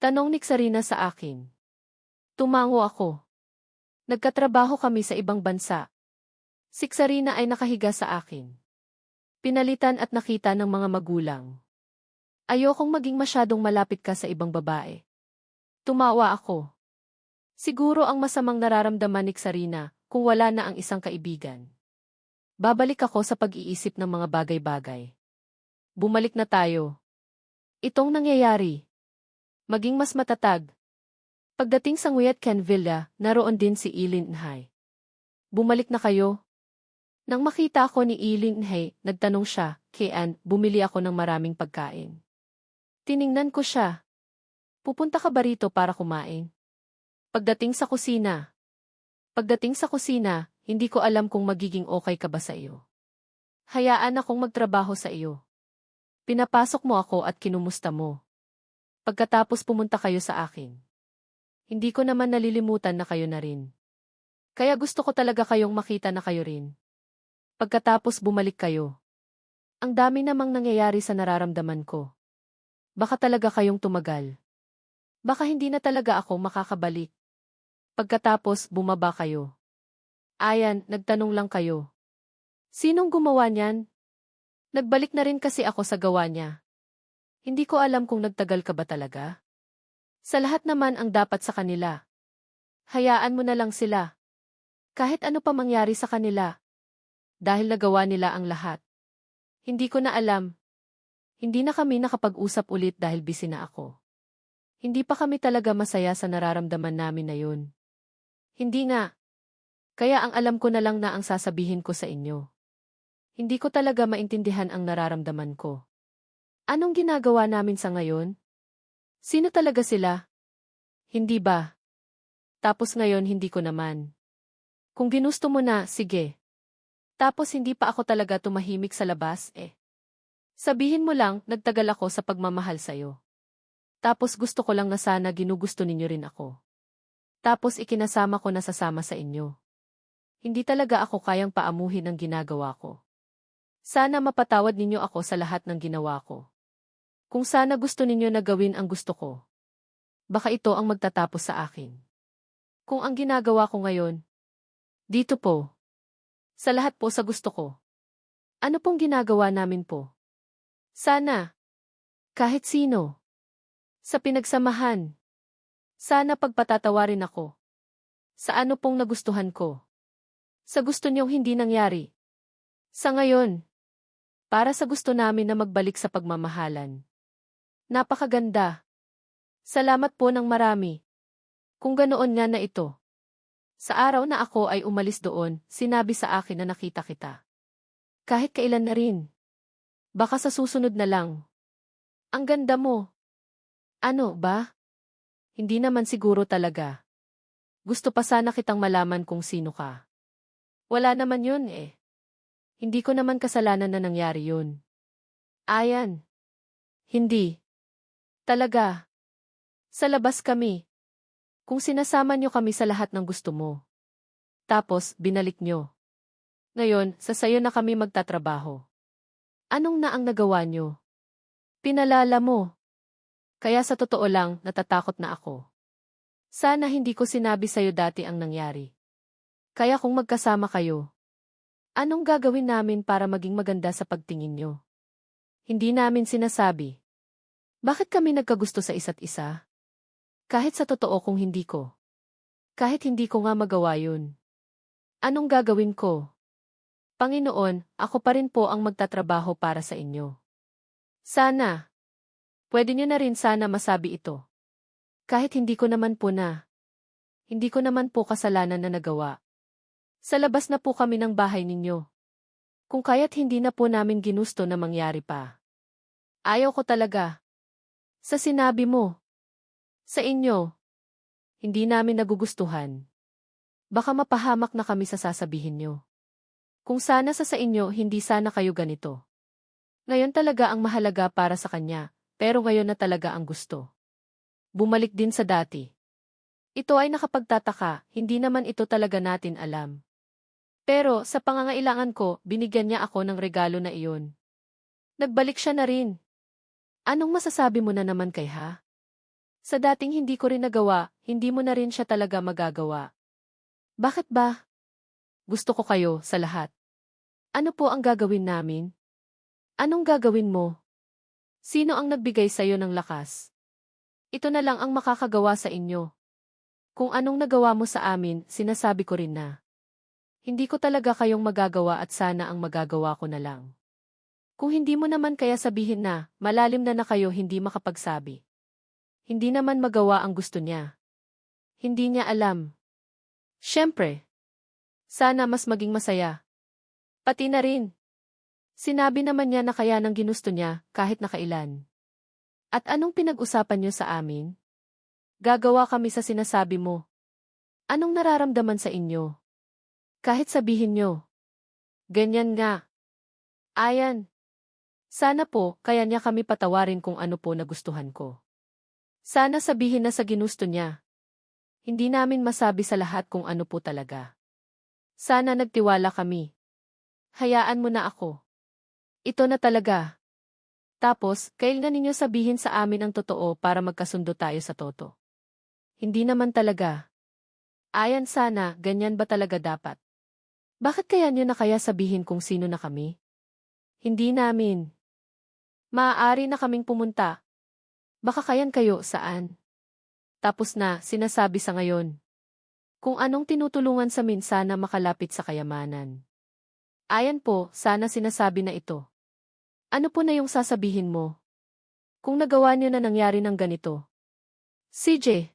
A: Tanong ni Sarina sa akin. Tumango ako. Nagkatrabaho kami sa ibang bansa. Si Sarina ay nakahiga sa akin. Pinalitan at nakita ng mga magulang. Ayokong maging masyadong malapit ka sa ibang babae. Tumawa ako. Siguro ang masamang nararamdaman ni Sarina kung wala na ang isang kaibigan. Babalik ako sa pag-iisip ng mga bagay-bagay. Bumalik na tayo. Itong nangyayari. Maging mas matatag. Pagdating sa Nguyat Ken Villa, naroon din si Eileen Nhay. Bumalik na kayo? Nang makita ko ni Eileen Nhay, nagtanong siya, Kian, bumili ako ng maraming pagkain. Tiningnan ko siya. Pupunta ka ba rito para kumain? Pagdating sa kusina, hindi ko alam kung magiging okay ka ba sa iyo. Hayaan akong magtrabaho sa iyo. Pinapasok mo ako at kinumusta mo. Pagkatapos pumunta kayo sa akin. Hindi ko naman nalilimutan na kayo na rin. Kaya gusto ko talaga kayong makita na kayo rin. Pagkatapos bumalik kayo. Ang dami namang nangyayari sa nararamdaman ko. Baka talaga kayong tumagal. Baka hindi na talaga ako makakabalik. Pagkatapos bumaba kayo. Ayan, nagtanong lang kayo. Sinong gumawa niyan? Nagbalik na rin kasi ako sa gawa niya. Hindi ko alam kung nagtagal ka ba talaga. Sa lahat naman ang dapat sa kanila. Hayaan mo na lang sila. Kahit ano pa mangyari sa kanila. Dahil nagawa nila ang lahat. Hindi ko na alam. Hindi na kami nakapag-usap ulit dahil busy na ako. Hindi pa kami talaga masaya sa nararamdaman namin na yun. Hindi nga. Kaya ang alam ko na lang na ang sasabihin ko sa inyo. Hindi ko talaga maintindihan ang nararamdaman ko. Anong ginagawa namin sa ngayon? Sino talaga sila? Hindi ba? Tapos ngayon hindi ko naman. Kung ginusto mo na, sige. Tapos hindi pa ako talaga tumahimik sa labas, eh. Sabihin mo lang, nagtagal ako sa pagmamahal sa'yo. Tapos gusto ko lang na sana ginugusto ninyo rin ako. Tapos ikinasama ko na sasama sa inyo. Hindi talaga ako kayang paamuhin ang ginagawa ko. Sana mapatawad ninyo ako sa lahat ng ginawa ko. Kung sana gusto ninyo na gawin ang gusto ko. Baka ito ang magtatapos sa akin. Kung ang ginagawa ko ngayon, dito po. Sa lahat po sa gusto ko. Ano pong ginagawa namin po? Sana. Kahit sino. Sa pinagsamahan. Sana pagpatatawarin ako. Sa ano pong nagustuhan ko. Sa gusto niyong hindi nangyari. Sa ngayon. Para sa gusto namin na magbalik sa pagmamahalan. Napakaganda. Salamat po ng marami. Kung ganoon nga na ito. Sa araw na ako ay umalis doon, sinabi sa akin na nakita kita. Kahit kailan na rin. Baka sa susunod na lang. Ang ganda mo. Ano ba? Hindi naman siguro talaga. Gusto pa sana kitang malaman kung sino ka. Wala naman yun eh. Hindi ko naman kasalanan na nangyari yun. Ayan. Hindi. Talaga. Sa labas kami. Kung sinasama nyo kami sa lahat ng gusto mo. Tapos, binalik nyo. Ngayon, sa sayo na kami magtatrabaho. Anong na ang nagawa nyo? Pinalala mo. Kaya sa totoo lang, natatakot na ako. Sana hindi ko sinabi sa'yo dati ang nangyari. Kaya kung magkasama kayo, anong gagawin namin para maging maganda sa pagtingin nyo? Hindi namin sinasabi. Bakit kami nagkagusto sa isa't isa? Kahit sa totoo kung hindi ko. Kahit hindi ko nga magawa yun. Anong gagawin ko? Panginoon, ako pa rin po ang magtatrabaho para sa inyo. Sana. Pwede nyo na rin sana masabi ito. Kahit hindi ko naman po na. Hindi ko naman po kasalanan na nagawa. Sa labas na po kami ng bahay ninyo. Kung kaya't hindi na po namin ginusto na mangyari pa. Ayaw ko talaga. Sa sinabi mo. Sa inyo. Hindi namin nagugustuhan. Baka mapahamak na kami sa sasabihin nyo. Kung sana sa inyo hindi sana kayo ganito. Ngayon talaga ang mahalaga para sa kanya, pero ngayon na talaga ang gusto. Bumalik din sa dati. Ito ay nakapagtataka, hindi naman ito talaga natin alam. Pero sa pangangailangan ko, binigyan niya ako ng regalo na iyon. Nagbalik siya na rin. Anong masasabi mo na naman kay ha? Sa dating hindi ko rin nagawa, hindi mo na rin siya talaga magagawa. Bakit ba? Gusto ko kayo sa lahat. Ano po ang gagawin namin? Anong gagawin mo? Sino ang nagbigay sa'yo ng lakas? Ito na lang ang makakagawa sa inyo. Kung anong nagawa mo sa amin, sinasabi ko rin na. Hindi ko talaga kayong magagawa at sana ang magagawa ko na lang. Kung hindi mo naman kaya sabihin na, malalim na kayo hindi makapagsabi. Hindi naman magawa ang gusto niya. Hindi niya alam. Siyempre. Sana mas maging masaya. Pati na rin. Sinabi naman niya na kaya nang ginusto niya, kahit nakailan. At anong pinag-usapan niyo sa amin? Gagawa kami sa sinasabi mo. Anong nararamdaman sa inyo? Kahit sabihin niyo. Ganyan nga. Ayan. Sana po, kaya niya kami patawarin kung ano po nagustuhan ko. Sana sabihin na sa ginusto niya. Hindi namin masabi sa lahat kung ano po talaga. Sana nagtiwala kami. Hayaan mo na ako. Ito na talaga. Tapos, kailan ninyo sabihin sa amin ang totoo para magkasundo tayo sa toto? Hindi naman talaga. Ayan sana, ganyan ba talaga dapat? Bakit kaya nyo na kaya sabihin kung sino na kami? Hindi namin. Maaari na kaming pumunta. Baka kayan kayo saan. Tapos na, sinasabi sa ngayon. Kung anong tinutulungan sa min sana makalapit sa kayamanan. Ayan po, sana sinasabi na ito. Ano po na yung sasabihin mo? Kung nagawa niyo na nangyari ng ganito. CJ,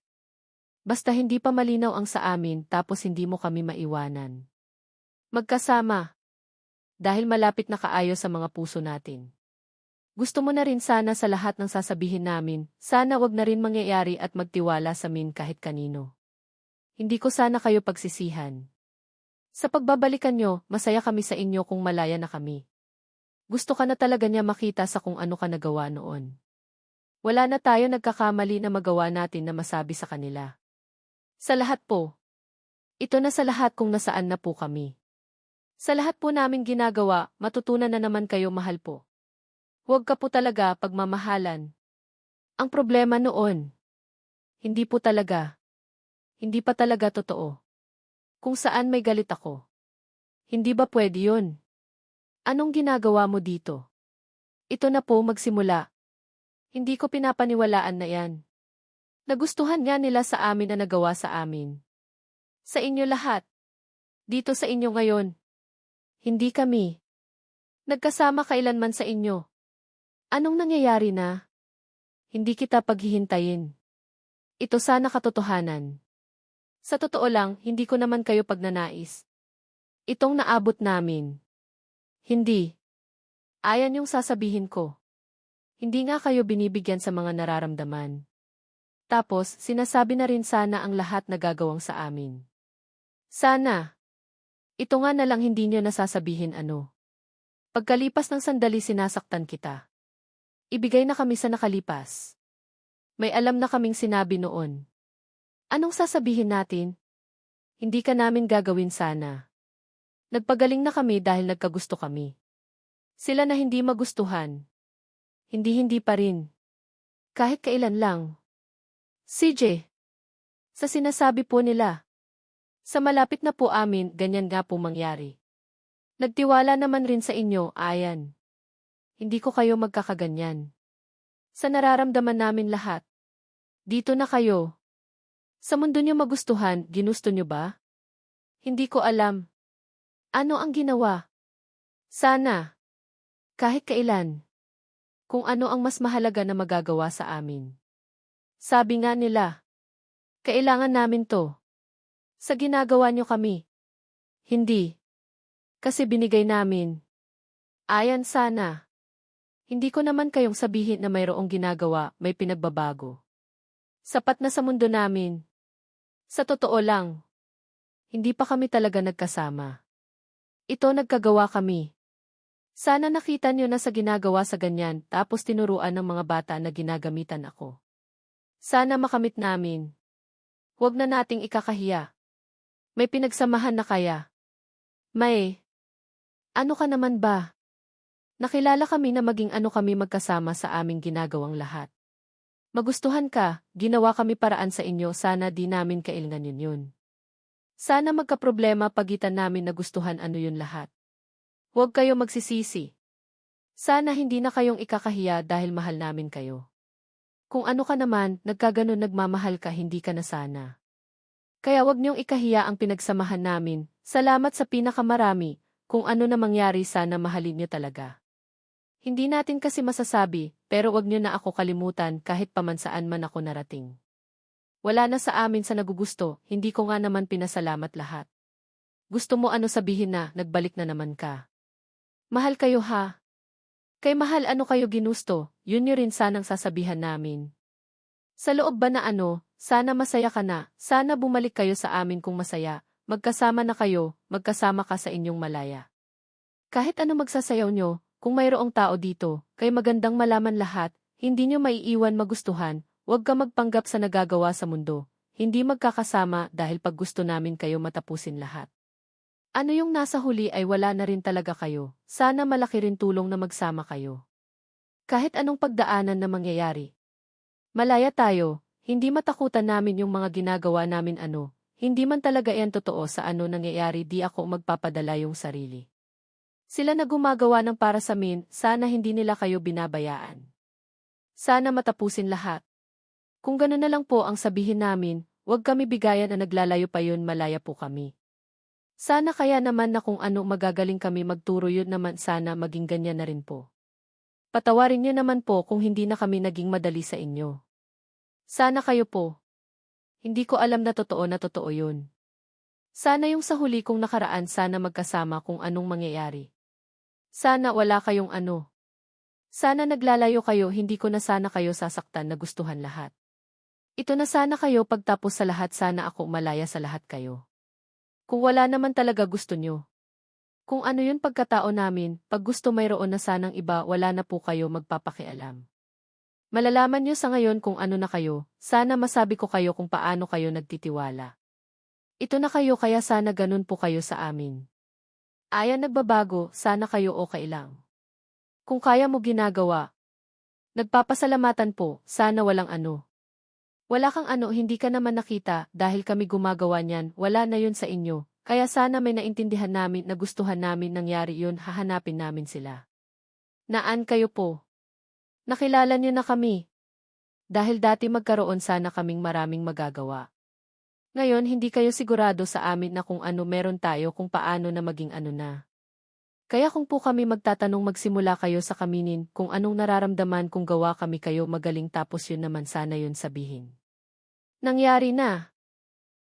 A: basta hindi pa malinaw ang sa amin tapos hindi mo kami maiwanan. Magkasama. Dahil malapit na kaayos sa mga puso natin. Gusto mo na rin sana sa lahat ng sasabihin namin, sana wag na rin mangyayari at magtiwala sa min kahit kanino. Hindi ko sana kayo pagsisihan. Sa pagbabalikan nyo, masaya kami sa inyo kung malaya na kami. Gusto ka na talaga niya makita sa kung ano ka nagawa noon. Wala na tayo nagkakamali na magawa natin na masabi sa kanila. Sa lahat po. Ito na sa lahat kung nasaan na po kami. Sa lahat po naming ginagawa, matutunan na naman kayo mahal po. Huwag ka po talaga pagmamahalan. Ang problema noon. Hindi po talaga. Hindi pa talaga totoo. Kung saan may galit ako. Hindi ba pwede yun? Anong ginagawa mo dito? Ito na po magsimula. Hindi ko pinapaniwalaan na yan. Nagustuhan nga nila sa amin na nagawa sa amin. Sa inyo lahat. Dito sa inyo ngayon. Hindi kami. Nagkasama kailanman sa inyo. Anong nangyayari na? Hindi kita paghihintayin. Ito sana katotohanan. Sa totoo lang, hindi ko naman kayo pagnanais. Itong naabot namin. Hindi. Ayan yung sasabihin ko. Hindi nga kayo binibigyan sa mga nararamdaman. Tapos, sinasabi na rin sana ang lahat na gagawang sa amin. Sana. Ito nga na lang hindi nyo nasasabihin ano. Pagkalipas ng sandali sinasaktan kita. Ibigay na kami sa nakalipas. May alam na kaming sinabi noon. Anong sasabihin natin? Hindi ka namin gagawin sana. Nagpagaling na kami dahil nagkagusto kami. Sila na hindi magustuhan. Hindi pa rin. Kahit kailan lang. CJ. Sa sinasabi po nila. Sa malapit na po amin, ganyan nga po mangyari. Nagtiwala naman rin sa inyo, ayan. Hindi ko kayo magkakaganyan. Sa nararamdaman namin lahat. Dito na kayo. Sa mundo niyo magustuhan, ginusto niyo ba? Hindi ko alam. Ano ang ginawa? Sana. Kahit kailan. Kung ano ang mas mahalaga na magagawa sa amin. Sabi nga nila. Kailangan namin to. Sa ginagawa niyo kami. Hindi. Kasi binigay namin. Ayan sana. Hindi ko naman kayong sabihin na mayroong ginagawa, may pinagbabago. Sapat na sa mundo namin. Sa totoo lang. Hindi pa kami talaga nagkasama. Ito nagkagawa kami. Sana nakita niyo na sa ginagawa sa ganyan tapos tinuruan ng mga bata na ginagamitan ako. Sana makamit namin. Huwag na nating ikakahiya. May pinagsamahan na kaya. May. Ano ka naman ba? Nakilala kami na maging ano kami magkasama sa aming ginagawang lahat. Magustuhan ka, ginawa kami paraan sa inyo, sana di namin kailanganin yun. Sana magkaproblema pagitan namin na gustuhan ano yun lahat. Huwag kayo magsisisi. Sana hindi na kayong ikakahiya dahil mahal namin kayo. Kung ano ka naman, nagkaganon nagmamahal ka, hindi ka na sana. Kaya wag niyong ikahiya ang pinagsamahan namin, salamat sa pinakamarami, kung ano na mangyari sana mahalin niyo talaga. Hindi natin kasi masasabi, pero wag niyo na ako kalimutan kahit pamansaan man ako narating. Wala na sa amin sa nagugusto, hindi ko nga naman pinasalamat lahat. Gusto mo ano sabihin na, nagbalik na naman ka. Mahal kayo ha? Kay mahal ano kayo ginusto, yun niyo rin sanang sasabihan namin. Sa loob ba na ano, sana masaya ka na, sana bumalik kayo sa amin kung masaya, magkasama na kayo, magkasama ka sa inyong malaya. Kahit ano magsasayaw nyo, kung mayroong tao dito, kay magandang malaman lahat, hindi nyo maiiwan magustuhan, huwag ka magpanggap sa nagagawa sa mundo, hindi magkakasama dahil pag gusto namin kayo matapusin lahat. Ano yung nasa huli ay wala na rin talaga kayo, sana malaki rin tulong na magsama kayo. Kahit anong pagdaanan na mangyayari. Malaya tayo, hindi matakutan namin yung mga ginagawa namin ano, hindi man talaga yan totoo sa ano nangyayari di ako magpapadala yung sarili. Sila na gumagawa ng para sa amin, sana hindi nila kayo binabayaan. Sana matapusin lahat. Kung gano'n na lang po ang sabihin namin, huwag kami bigayan na naglalayo pa yun, malaya po kami. Sana kaya naman na kung ano magagaling kami magturo, yun naman sana maging ganyan na rin po. Patawarin niyo naman po kung hindi na kami naging madali sa inyo. Sana kayo po. Hindi ko alam na totoo yun. Sana yung sa huli kong nakaraan, sana magkasama kung anong mangyayari. Sana wala kayong ano. Sana naglalayo kayo, hindi ko na sana kayo sasaktan, na gustuhan lahat. Ito na sana kayo, pagtapos sa lahat sana ako malaya sa lahat kayo. Kung wala naman talaga gusto nyo. Kung ano yun pagkatao namin, pag gusto mayroon na sanang iba, wala na po kayo magpapakialam. Malalaman nyo sa ngayon kung ano na kayo, sana masabi ko kayo kung paano kayo nagtitiwala. Ito na kayo, kaya sana ganun po kayo sa amin. Ayan, nagbabago, sana kayo okay lang. Kung kaya mo ginagawa. Nagpapasalamatan po, sana walang ano. Wala kang ano, hindi ka naman nakita, dahil kami gumagawa niyan, wala na yun sa inyo. Kaya sana may naintindihan namin na gustuhan namin nangyari yun, hahanapin namin sila. Naan kayo po? Nakilala niyo na kami. Dahil dati magkaroon sana kaming maraming magagawa. Ngayon hindi kayo sigurado sa amin na kung ano meron tayo, kung paano na maging ano na. Kaya kung po kami magtatanong, magsimula kayo sa kaminin kung anong nararamdaman, kung gawa kami kayo magaling, tapos yun naman sana yun sabihin. Nangyari na.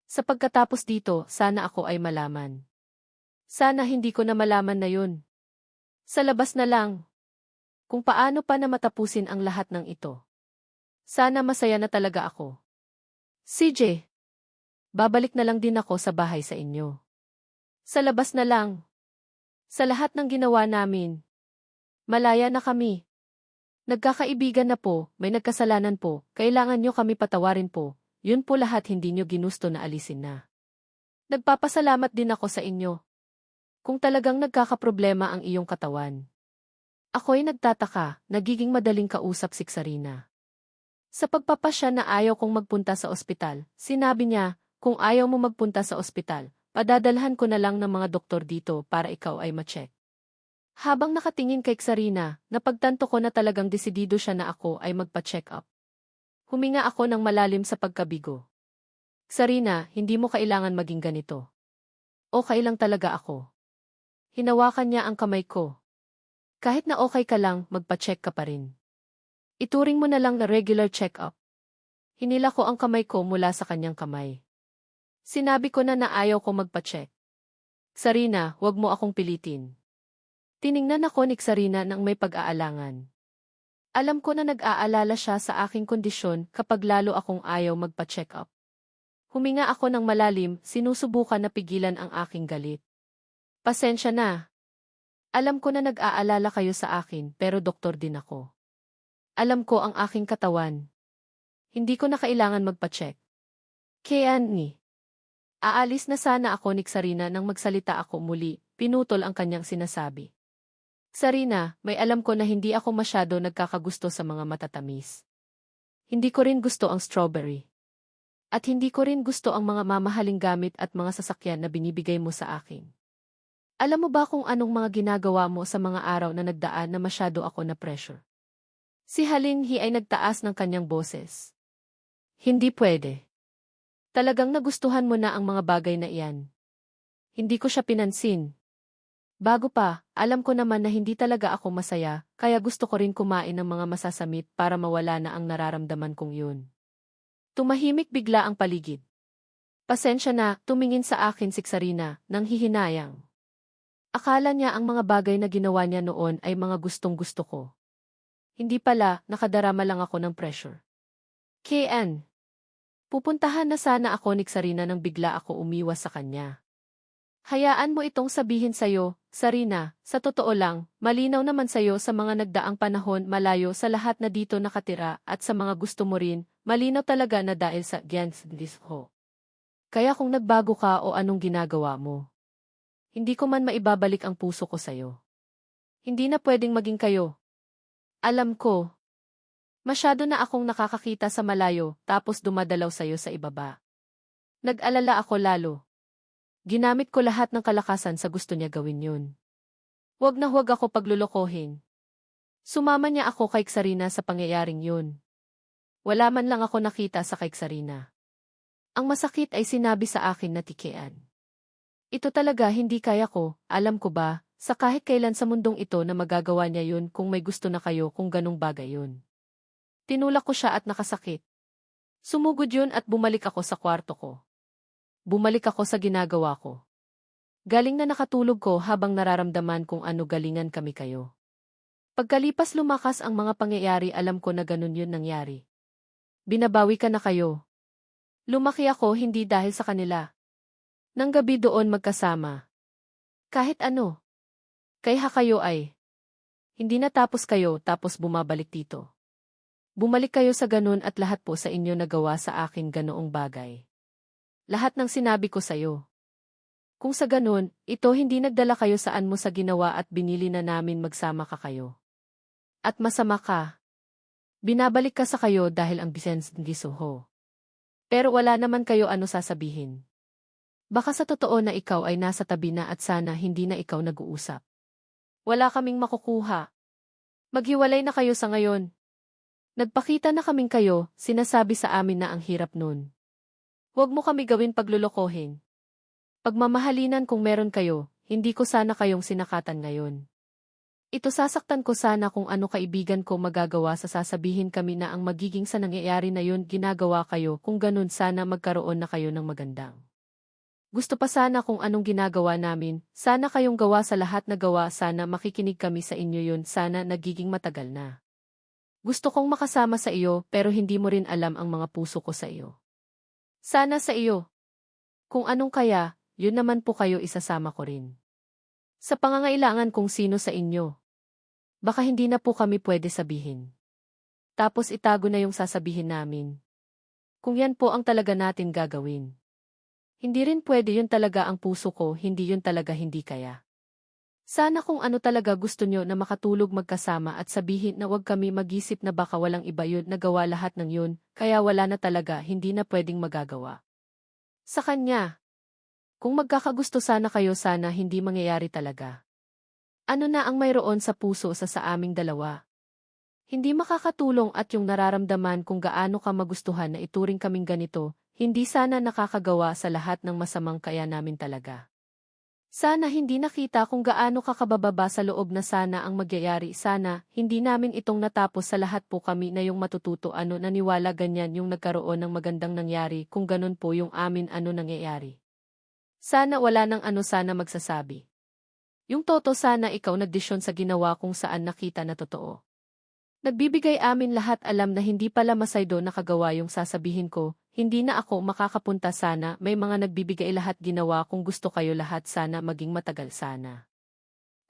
A: Sa pagkatapos dito, sana ako ay malaman. Sana hindi ko na malaman na yun. Sa labas na lang. Kung paano pa na matapusin ang lahat ng ito. Sana masaya na talaga ako. CJ, babalik na lang din ako sa bahay sa inyo. Sa labas na lang. Sa lahat ng ginawa namin. Malaya na kami. Nagkakaibigan na po, may nagkasalanan po, kailangan nyo kami patawarin po. Yun po lahat, hindi nyo ginusto na alisin na. Nagpapasalamat din ako sa inyo. Kung talagang nagkakaproblema ang iyong katawan. Ako'y nagtataka, nagiging madaling kausap si Sarina. Sa pagpapasya na ayaw kong magpunta sa ospital, sinabi niya, kung ayaw mo magpunta sa ospital, padadalhan ko na lang ng mga doktor dito para ikaw ay ma-check. Habang nakatingin kay Sarina, napagtanto ko na talagang desidido siya na ako ay magpa-check up. Huminga ako ng malalim sa pagkabigo. Sarina, hindi mo kailangan maging ganito. Okay lang talaga ako. Hinawakan niya ang kamay ko. Kahit na okay ka lang, magpa-check ka pa rin. Ituring mo na lang na regular check-up. Hinila ko ang kamay ko mula sa kanyang kamay. Sinabi ko na ayaw ko magpa-check. Sarina, huwag mo akong pilitin. Tiningnan ako ni Sarina nang may pag-aalangan. Alam ko na nag-aalala siya sa aking kondisyon kapag lalo akong ayaw magpa-check up. Huminga ako ng malalim, sinusubukan na pigilan ang aking galit. Pasensya na. Alam ko na nag-aalala kayo sa akin, pero doktor din ako. Alam ko ang aking katawan. Hindi ko na kailangan magpa-check. Kaya ni. Aalis na sana ako ni Sarina nang magsalita ako muli, pinutol ang kanyang sinasabi. Sarina, may alam ko na hindi ako masyado nagkakagusto sa mga matatamis. Hindi ko rin gusto ang strawberry. At hindi ko rin gusto ang mga mamahaling gamit at mga sasakyan na binibigay mo sa akin. Alam mo ba kung anong mga ginagawa mo sa mga araw na nagdaan na masyado ako na pressure? Si Halinghi ay nagtaas ng kanyang boses. Hindi pwede. Talagang nagustuhan mo na ang mga bagay na iyan. Hindi ko siya pinansin. Bago pa, alam ko naman na hindi talaga ako masaya, kaya gusto ko rin kumain ng mga masasamit para mawala na ang nararamdaman kong yun. Tumahimik bigla ang paligid. Pasensya na, tumingin sa akin si Sarina, nang hihinayang. Akala niya ang mga bagay na ginawa niya noon ay mga gustong-gusto ko. Hindi pala, nakadarama lang ako ng pressure. KN. Pupuntahan na sana ako ni Sarina nang bigla ako umiwas sa kanya. Hayaan mo itong sabihin sa'yo, Sarina, sa totoo lang, malinaw naman sa'yo sa mga nagdaang panahon, malayo sa lahat na dito nakatira at sa mga gusto mo rin, malinaw talaga na dahil sa Gyansdisho. Kaya kung nagbago ka o anong ginagawa mo, hindi ko man maibabalik ang puso ko sa'yo. Hindi na pwedeng maging kayo. Alam ko. Masyado na akong nakakakita sa malayo tapos dumadalaw sa'yo sa ibaba. Nag-alala ako lalo. Ginamit ko lahat ng kalakasan sa gusto niya gawin yun. Huwag na huwag ako paglulukohin. Sumama niya ako kay Sarina sa pangyayaring yun. Wala man lang ako nakita sa kay Sarina. Ang masakit ay sinabi sa akin na tikian. Ito talaga hindi kaya ko, alam ko ba, sa kahit kailan sa mundong ito na magagawa niya yun kung may gusto na kayo kung ganong bagay yun. Tinulak ko siya at nakasakit. Sumugod yun at bumalik ako sa kwarto ko. Bumalik ako sa ginagawa ko. Galing na nakatulog ko habang nararamdaman kung ano galingan kami kayo. Pagkalipas lumakas ang mga pangyayari alam ko na ganun yun nangyari. Binabawi ka na kayo. Lumaki ako hindi dahil sa kanila. Nang gabi doon magkasama. Kahit ano. Kaya kayo ay. Hindi natapos kayo tapos bumabalik dito. Bumalik kayo sa ganun at lahat po sa inyo nagawa sa akin ganoong bagay. Lahat ng sinabi ko sa'yo. Kung sa ganun, ito hindi nagdala kayo saan mo sa ginawa at binili na namin magsama ka kayo. At masama ka. Binabalik ka sa kayo dahil ang Bisens Gisuho. Pero wala naman kayo ano sasabihin. Baka sa totoo na ikaw ay nasa tabi na at sana hindi na ikaw nag-uusap. Wala kaming makukuha. Maghiwalay na kayo sa ngayon. Nagpakita na kaming kayo, sinasabi sa amin na ang hirap nun. Huwag mo kami gawin paglulukohin. Pagmamahalinan kung meron kayo, hindi ko sana kayong sinakatan ngayon. Ito sasaktan ko sana kung ano kaibigan ko magagawa sa sasabihin kami na ang magiging sa nangyayari na yun ginagawa kayo kung ganun sana magkaroon na kayo ng magandang. Gusto pa sana kung anong ginagawa namin, sana kayong gawa sa lahat na gawa sana makikinig kami sa inyo yun sana nagiging matagal na. Gusto kong makasama sa iyo pero hindi mo rin alam ang mga puso ko sa iyo. Sana sa iyo. Kung anong kaya, yun naman po kayo isasama ko rin. Sa pangangailangan kung sino sa inyo. Baka hindi na po kami pwede sabihin. Tapos itago na yung sasabihin namin. Kung yan po ang talaga natin gagawin. Hindi rin pwede yun talaga ang puso ko, hindi yun talaga hindi kaya. Sana kung ano talaga gusto nyo na makatulog magkasama at sabihin na wag kami mag-isip na baka walang iba yun na gawa lahat ng yun, kaya wala na talaga, hindi na pwedeng magagawa. Sa kanya. Kung magkakagusto sana kayo sana hindi mangyayari talaga. Ano na ang mayroon sa puso sa aming dalawa? Hindi makakatulong at yung nararamdaman kung gaano ka magustuhan na ituring kaming ganito, hindi sana nakakagawa sa lahat ng masamang kaya namin talaga. Sana hindi nakita kung gaano ka kabababa sa loob na sana ang magyayari sana, hindi namin itong natapos sa lahat po kami na yung matututo ano naniwala ganyan yung nagkaroon ng magandang nangyari kung ganun po yung amin ano nangyayari. Sana wala nang ano sana magsasabi. Yung toto sana ikaw nagdesisyon sa ginawa kung saan nakita na totoo. Nagbibigay amin lahat alam na hindi pala masaydo nakagawa yung sasabihin ko, hindi na ako makakapunta sana may mga nagbibigay lahat ginawa kung gusto kayo lahat sana maging matagal sana.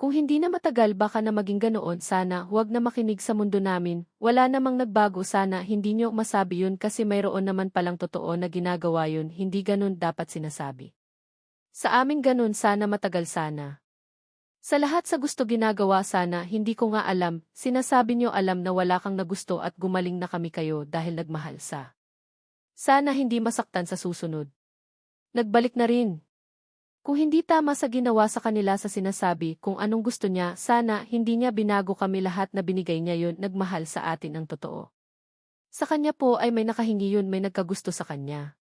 A: Kung hindi na matagal baka na maging ganoon sana huwag na makinig sa mundo namin, wala namang nagbago sana hindi nyo masabi yun kasi mayroon naman palang totoo na ginagawa yun hindi ganun dapat sinasabi. Sa amin ganun sana matagal sana. Sa lahat sa gusto ginagawa sana hindi ko nga alam, sinasabi nyo alam na wala kang nagusto at gumaling na kami kayo dahil nagmahal sa. Sana hindi masaktan sa susunod. Nagbalik na rin. Kung hindi tama sa ginawa sa kanila sa sinasabi kung anong gusto niya, sana hindi niya binago kami lahat na binigay niya yun nagmahal sa atin ang totoo. Sa kanya po ay may nakahingi yun may nagkagusto sa kanya.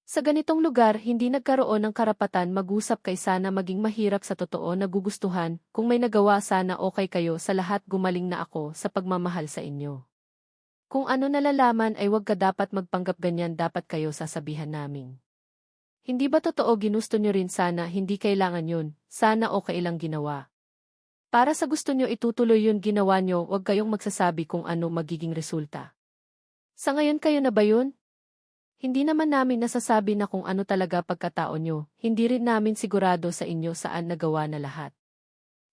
A: Sa ganitong lugar, hindi nagkaroon ng karapatan mag-usap kay sana maging mahirap sa totoo na gugustuhan, kung may nagawa sana okay kayo sa lahat gumaling na ako sa pagmamahal sa inyo. Kung ano nalalaman ay wag ka dapat magpanggap ganyan dapat kayo sasabihan namin. Hindi ba totoo ginusto nyo rin sana hindi kailangan yun, sana okay lang ginawa. Para sa gusto nyo itutuloy yun ginawa nyo wag kayong magsasabi kung ano magiging resulta. Sa ngayon kayo na ba yun? Hindi naman namin nasasabi na kung ano talaga pagkatao nyo, hindi rin namin sigurado sa inyo saan nagawa na lahat.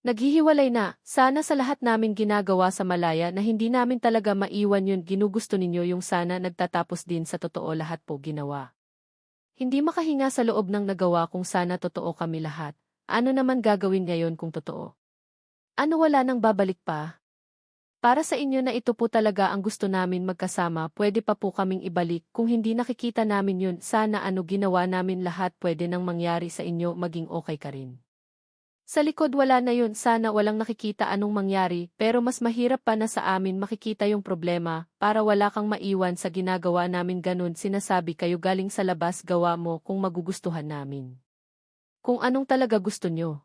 A: Naghihiwalay na, sana sa lahat namin ginagawa sa malaya na hindi namin talaga maiwan yun ginugusto ninyo yung sana nagtatapos din sa totoo lahat po ginawa. Hindi makahinga sa loob ng nagawa kung sana totoo kami lahat, ano naman gagawin ngayon kung totoo? Ano wala nang babalik pa? Para sa inyo na ito po talaga ang gusto namin magkasama pwede pa po kaming ibalik kung hindi nakikita namin yun sana ano ginawa namin lahat pwede nang mangyari sa inyo maging okay ka rin. Sa likod wala na yun, sana walang nakikita anong mangyari, pero mas mahirap pa na sa amin makikita yung problema, para wala kang maiwan sa ginagawa namin ganun sinasabi kayo galing sa labas gawa mo kung magugustuhan namin. Kung anong talaga gusto nyo.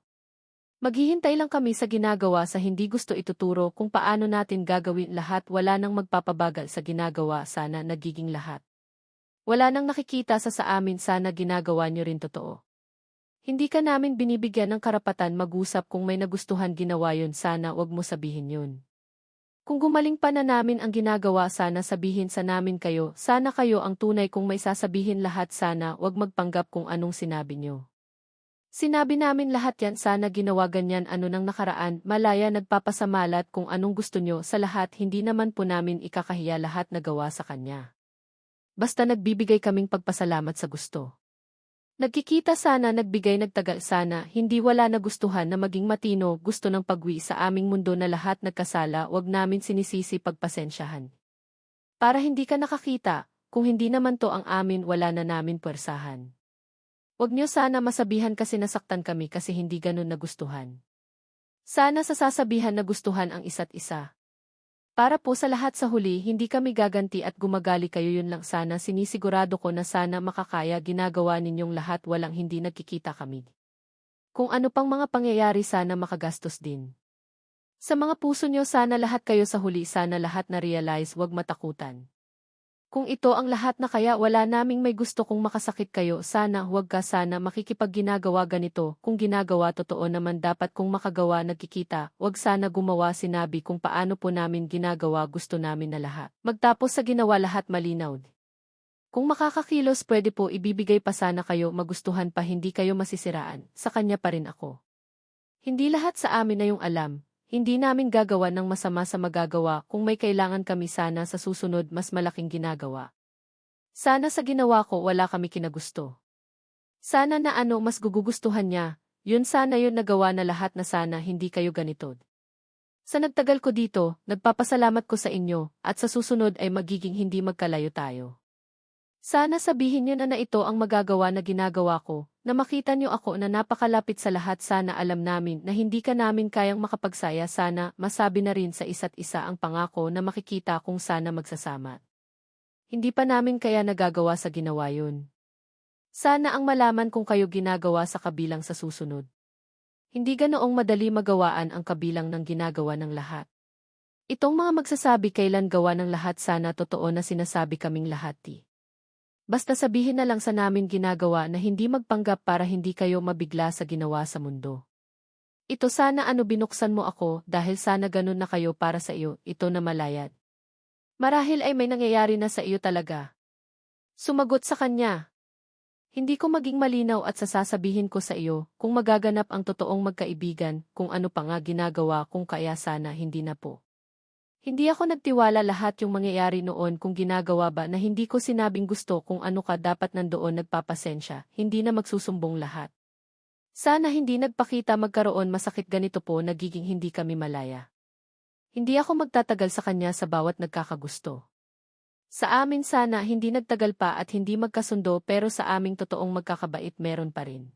A: Maghihintay lang kami sa ginagawa sa hindi gusto ituturo kung paano natin gagawin lahat wala nang magpapabagal sa ginagawa sana nagiging lahat. Wala nang nakikita sa amin sana ginagawa nyo rin totoo. Hindi ka namin binibigyan ng karapatan mag-usap kung may nagustuhan ginawa yun sana wag mo sabihin yun. Kung gumaling pa na namin ang ginagawa sana sabihin sa namin kayo, sana kayo ang tunay kung may sasabihin lahat sana wag magpanggap kung anong sinabi nyo. Sinabi namin lahat yan sana ginawa ganyan ano nang nakaraan, malaya nagpapasamalat kung anong gusto nyo sa lahat hindi naman po namin ikakahiya lahat na gawa sa kanya. Basta nagbibigay kaming pagpasalamat sa gusto. Nagkikita sana nagbigay nagtagal sana, hindi wala nagustuhan na maging matino gusto ng pagwi sa aming mundo na lahat nagkasala wag namin sinisisi pagpasensyahan. Para hindi ka nakakita, kung hindi naman to ang amin wala na namin puwersahan. Huwag niyo sana masabihan kasi nasaktan kami kasi hindi ganun nagustuhan. Sana sa sasabihan nagustuhan ang isa't isa. Para po sa lahat sa huli hindi kami gaganti at gumagali kayo yun lang sana sinisigurado ko na sana makakaya ginagawa ninyong lahat walang hindi nagkikita kami. Kung ano pang mga pangyayari sana makagastos din. Sa mga puso nyo sana lahat kayo sa huli sana lahat na realize wag matakutan. Kung ito ang lahat na kaya wala naming may gusto kung makasakit kayo sana huwag ka sana makikipagginagawa ganito kung ginagawa totoo naman dapat kung makagawa nagkikita wag sana gumawa sinabi kung paano po namin ginagawa gusto namin na lahat. Magtapos sa ginawa lahat malinaw. Kung makakakilos pwede po ibibigay pa sana kayo magustuhan pa hindi kayo masisiraan sa kanya pa rin ako. Hindi lahat sa amin na yung alam. Hindi namin gagawa ng masama sa magagawa kung may kailangan kami sana sa susunod mas malaking ginagawa. Sana sa ginawa ko wala kami kinagusto. Sana na ano mas gugugustuhan niya, yun sana yun nagawa na lahat na sana hindi kayo ganito. Sa nagtagal ko dito, nagpapasalamat ko sa inyo, at sa susunod ay magiging hindi magkalayo tayo. Sana sabihin niyo na ito ang magagawa na ginagawa ko, na makita niyo ako na napakalapit sa lahat sana alam namin na hindi ka namin kayang makapagsaya sana masabi na rin sa isa't isa ang pangako na makikita kung sana magsasama. Hindi pa namin kaya nagagawa sa ginawa yun. Sana ang malaman kung kayo ginagawa sa kabilang sa susunod. Hindi ganoong madali magawaan ang kabilang ng ginagawa ng lahat. Itong mga magsasabi kailan gawa ng lahat sana totoo na sinasabi kaming lahat. Basta sabihin na lang sa namin ginagawa na hindi magpanggap para hindi kayo mabigla sa ginawa sa mundo. Ito sana ano binuksan mo ako dahil sana ganun na kayo para sa iyo, ito na malayad. Marahil ay may nangyayari na sa iyo talaga. Sumagot sa kanya. Hindi ko maging malinaw at sasabihin ko sa iyo kung magaganap ang totoong magkaibigan kung ano pa nga ginagawa kung kaya sana hindi na po. Hindi ako nagtiwala lahat yung mangyayari noon kung ginagawa ba na hindi ko sinabing gusto kung ano ka dapat nandoon nagpapasensya, hindi na magsusumbong lahat. Sana hindi nagpakita magkaroon masakit ganito po nagiging hindi kami malaya. Hindi ako magtatagal sa kanya sa bawat nagkakagusto. Sa amin sana hindi nagtagal pa at hindi magkasundo pero sa aming totoong magkakabait meron pa rin.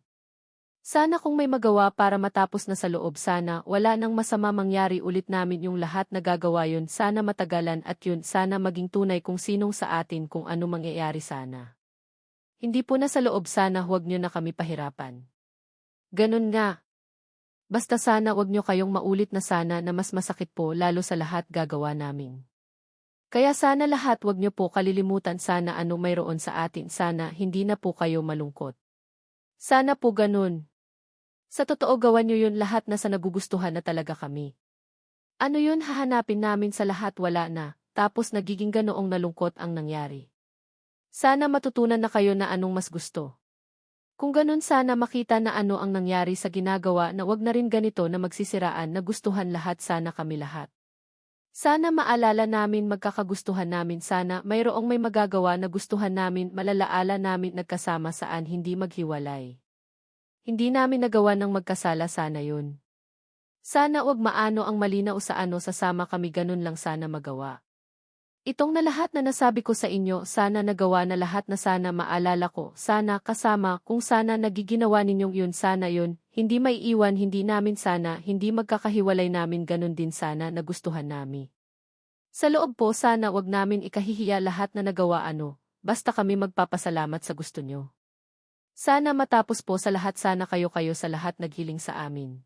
A: Sana kung may magawa para matapos na sa loob sana wala nang masama mangyari ulit namin yung lahat na gagawa yun sana matagalan at yun sana maging tunay kung sinong sa atin kung ano mangyayari sana. Hindi po na sa loob sana huwag nyo na kami pahirapan. Ganun nga. Basta sana huwag nyo kayong maulit na sana na mas masakit po lalo sa lahat gagawa namin. Kaya sana lahat huwag nyo po kalilimutan sana ano mayroon sa atin sana hindi na po kayo malungkot. Sana po ganun. Sa totoo gawan nyo yun lahat na sa nagugustuhan na talaga kami. Ano yun hahanapin namin sa lahat wala na, tapos nagiging ganoong nalungkot ang nangyari. Sana matutunan na kayo na anong mas gusto. Kung ganun sana makita na ano ang nangyari sa ginagawa na wag na rin ganito na magsisiraan na gustuhan lahat sana kami lahat. Sana maalala namin magkakagustuhan namin sana mayroong may magagawa na gustuhan namin malalaala namin nagkasama saan hindi maghiwalay. Hindi namin nagawa ng magkasala sana yun. Sana wag maano ang malinaw sa ano sasama kami ganun lang sana magawa. Itong na lahat na nasabi ko sa inyo, sana nagawa na lahat na sana maalala ko, sana kasama, kung sana nagiginawa ninyong yun, sana yun, hindi may iwan, hindi namin sana, hindi magkakahiwalay namin, ganun din sana nagustuhan nami. Sa loob po, sana wag namin ikahihiya lahat na nagawa basta kami magpapasalamat sa gusto nyo. Sana matapos po sa lahat, sana kayo sa lahat naghiling sa amin.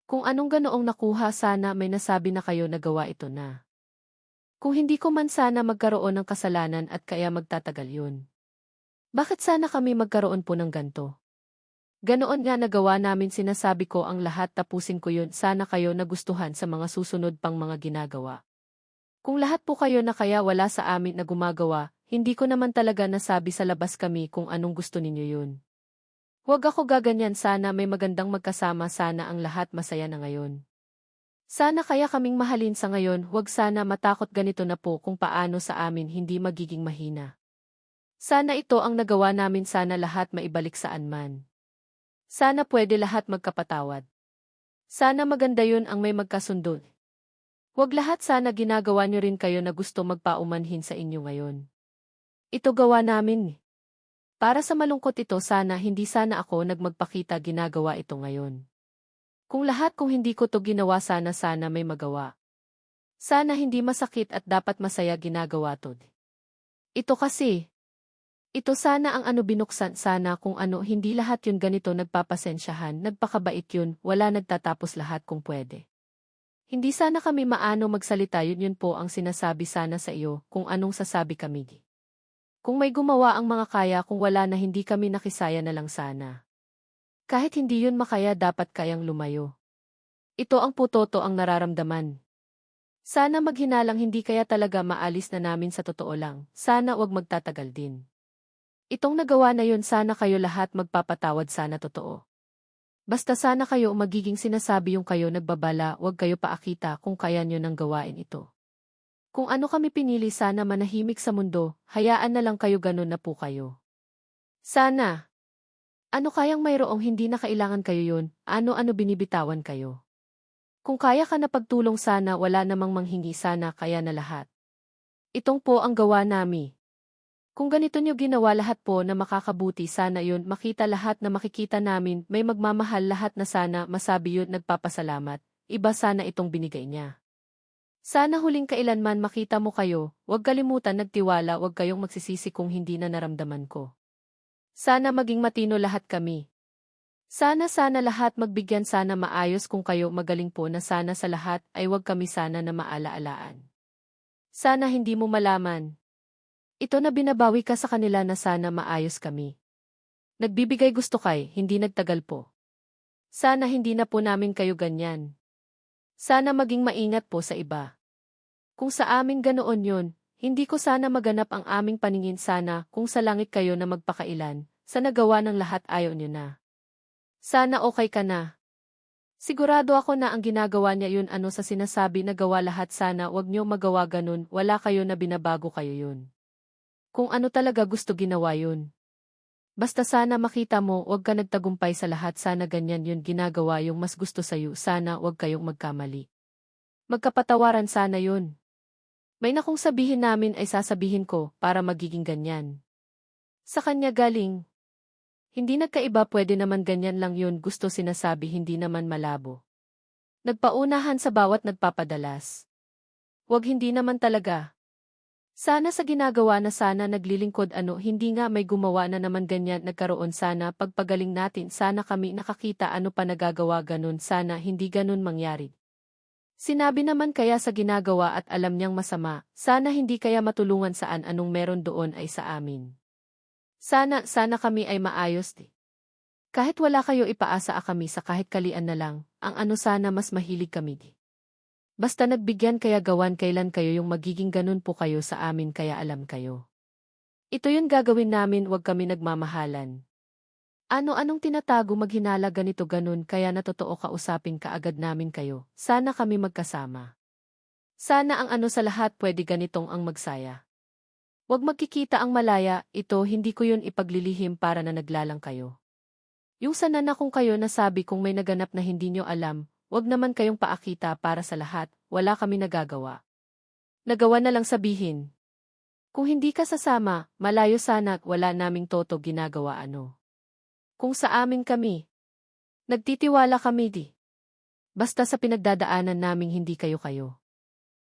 A: Kung anong ganoong nakuha, sana may nasabi na kayo nagawa ito na. Kung hindi ko man sana magkaroon ng kasalanan at kaya magtatagal yun. Bakit sana kami magkaroon po ng ganto? Ganoon nga nagawa namin, sinasabi ko ang lahat, tapusin ko yun, sana kayo nagustuhan sa mga susunod pang mga ginagawa. Kung lahat po kayo na kaya wala sa amin na gumagawa, hindi ko naman talaga nasabi sa labas kami kung anong gusto ninyo yun. Huwag ako gaganyan, sana may magandang magkasama, sana ang lahat masaya na ngayon. Sana kaya kaming mahalin sa ngayon, huwag sana matakot, ganito na po kung paano sa amin hindi magiging mahina. Sana ito ang nagawa namin, sana lahat maibalik saan man. Sana pwede lahat magkapatawad. Sana maganda yun ang may magkasundo. Huwag lahat, sana ginagawa nyo rin kayo na gusto magpaumanhin sa inyo ngayon. Ito gawa namin. Para sa malungkot ito, sana hindi sana ako nagmagpakita, ginagawa ito ngayon. Kung hindi ko to ginawa, sana may magawa. Sana hindi masakit at dapat masaya, ginagawa to. Ito kasi. Ito sana ang binuksan, sana kung hindi lahat yun ganito, nagpapasensyahan, nagpakabait yun, wala nagtatapos lahat kung pwede. Hindi sana kami magsalita, yun po ang sinasabi sana sa iyo, kung anong sasabi kami. Kung may gumawa ang mga kaya, kung wala na hindi kami nakisaya na lang sana. Kahit hindi yun makaya, dapat kayang lumayo. Ito ang putoto ang nararamdaman. Sana maghinalang, hindi kaya talaga maalis na namin, sa totoo lang, sana wag magtatagal din. Itong nagawa na yun, sana kayo lahat magpapatawad, sana totoo. Basta sana kayo magiging sinasabi yung kayo nagbabala, wag kayo paakita kung kaya nyo nang gawain ito. Kung kami pinili, sana manahimik sa mundo, hayaan na lang kayo, ganun na po kayo. Sana. Kayang mayroong hindi na kailangan kayo yun, binibitawan kayo. Kung kaya ka na pagtulong, sana wala namang manghingi, sana kaya na lahat. Itong po ang gawa nami. Kung ganito nyo ginawa lahat po na makakabuti, sana yun makita lahat na makikita namin, may magmamahal lahat na sana masabi yun nagpapasalamat, iba sana itong binigay niya. Sana huling kailanman makita mo kayo, wag kalimutan nagtiwala, wag kayong magsisisi kung hindi na naramdaman ko. Sana maging matino lahat kami. Sana lahat magbigyan, sana maayos kung kayo magaling po, na sana sa lahat ay wag kami sana na maala-alaan. Sana hindi mo malaman. Ito na binabawi ka sa kanila, na sana maayos kami. Nagbibigay gusto kay, hindi nagtagal po. Sana hindi na po namin kayo ganyan. Sana maging maingat po sa iba. Kung sa amin ganoon yun, hindi ko sana maganap ang aming paningin, sana kung sa langit kayo na magpakailan, sa nagawa ng lahat ayaw nyo na. Sana okay ka na. Sigurado ako na ang ginagawa niya yun sa sinasabi na gawa lahat, sana wag nyo magawa ganun, wala kayo na binabago, kayo yun. Kung talaga gusto, ginawa yun. Basta sana makita mo, wag ka nagtagumpay sa lahat, sana ganyan yun ginagawa yung mas gusto sa'yo, sana wag kayong magkamali. Magkapatawaran sana yun. May nakong sabihin namin ay sasabihin ko, para magiging ganyan. Sa kanya galing. Hindi nagkaiba, pwede naman ganyan lang yun, gusto sinasabi, hindi naman malabo. Nagpaunahan sa bawat nagpapadalas. Wag hindi naman talaga. Sana sa ginagawa na sana naglilingkod, hindi nga may gumawa na naman ganyan nagkaroon, sana pagpagaling natin, sana kami nakakita pa nagagawa ganun, sana hindi ganun mangyari. Sinabi naman kaya sa ginagawa at alam niyang masama, sana hindi kaya matulungan, saan anong meron doon ay sa amin. Sana kami ay maayos di. Kahit wala kayo, ipaasa kami sa kahit kalian na lang, ang sana mas mahilig kami di. Basta nagbigyan, kaya gawan, kailan kayo yung magiging ganun po kayo sa amin, kaya alam kayo. Ito yung gagawin namin, wag kami nagmamahalan. Anong tinatago, maghinala, ganito ganun, kaya natotoo kausapin kaagad namin kayo, sana kami magkasama. Sana ang sa lahat pwede ganitong ang magsaya. Wag magkikita ang malaya, ito hindi ko yun ipaglilihim para na naglalang kayo. Yung sana na kung kayo nasabi, kung may naganap na hindi nyo alam, wag naman kayong paakita, para sa lahat, wala kami nagagawa. Nagawa na lang sabihin. Kung hindi ka sasama, malayo sana wala naming toto ginagawa ano. Kung sa amin kami, nagtitiwala kami di. Basta sa pinagdadaanan naming hindi kayo-kayo.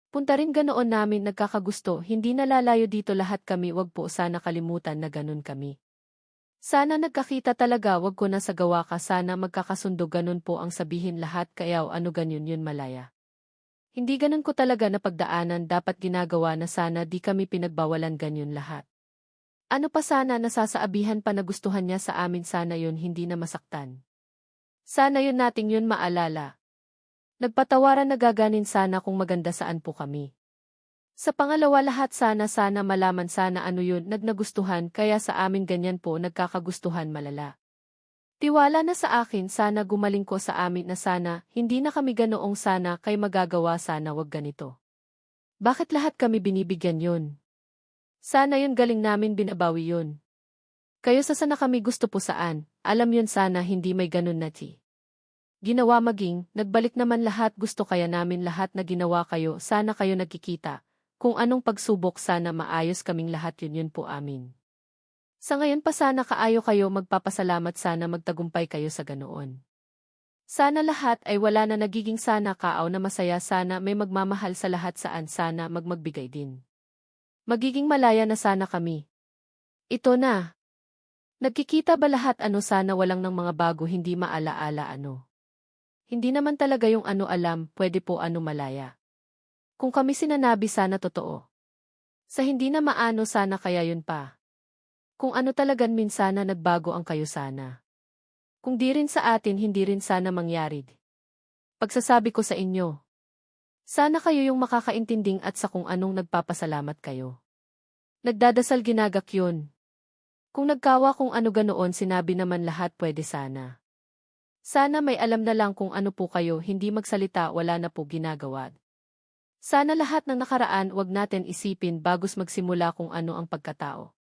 A: Punta rin ganoon namin nagkakagusto, hindi nalalayo dito lahat kami, wag po sana kalimutan na ganun kami. Sana nagkakita talaga, wag ko na sa gawa ka, sana magkakasundo, ganun po ang sabihin lahat, kaya ano ganyan yun malaya. Hindi ganun ko talaga na pagdaanan, dapat ginagawa na, sana di kami pinagbawalan ganyan lahat. Ano pa sana nasasaabihan pa na gustuhan niya sa amin, sana yun hindi na masaktan. Sana yun nating yun maalala. Nagpatawaran na gaganin sana kung maganda saan po kami. Sa pangalawa lahat sana malaman sana ano yun nagnagustuhan, kaya sa amin ganyan po nagkakagustuhan malala. Tiwala na sa akin, sana gumaling ko sa amin na, sana hindi na kami ganoong, sana kay magagawa, sana wag ganito. Bakit lahat kami binibigyan yun? Sana yun galing namin binabawi yun. Kayo sa sana kami gusto po saan, alam yun, sana hindi may ganun na ti. Ginawa maging, nagbalik naman lahat, gusto kaya namin lahat na ginawa kayo, sana kayo nagkikita. Kung anong pagsubok, sana maayos kaming lahat, yun po amin. Sa ngayon pa sana kaayo kayo, magpapasalamat, sana magtagumpay kayo sa ganoon. Sana lahat ay wala na nagiging, sana kaaw na masaya, sana may magmamahal sa lahat, saan sana magmagbigay din. Magiging malaya na sana kami. Ito na. Nagkikita ba lahat ano, sana walang ng mga bago, hindi maalaala ano. Hindi naman talaga yung ano alam, pwede po ano malaya. Kung kami sinanabi, sana totoo. Sa hindi na maano, sana kaya yun pa. Kung ano talagan min, sana nagbago ang kayo sana. Kung di rin sa atin, hindi rin sana mangyari. Pagsasabi ko sa inyo. Sana kayo yung makakaintinding at sa kung anong nagpapasalamat kayo. Nagdadasal ginagak yun. Kung nagkawa kung ano ganoon, sinabi naman lahat, pwede sana. Sana may alam na lang kung ano po kayo, hindi magsalita, wala na po ginagawa. Sana lahat ng nakaraan wag natin isipin bagos magsimula kung ano ang pagkatao.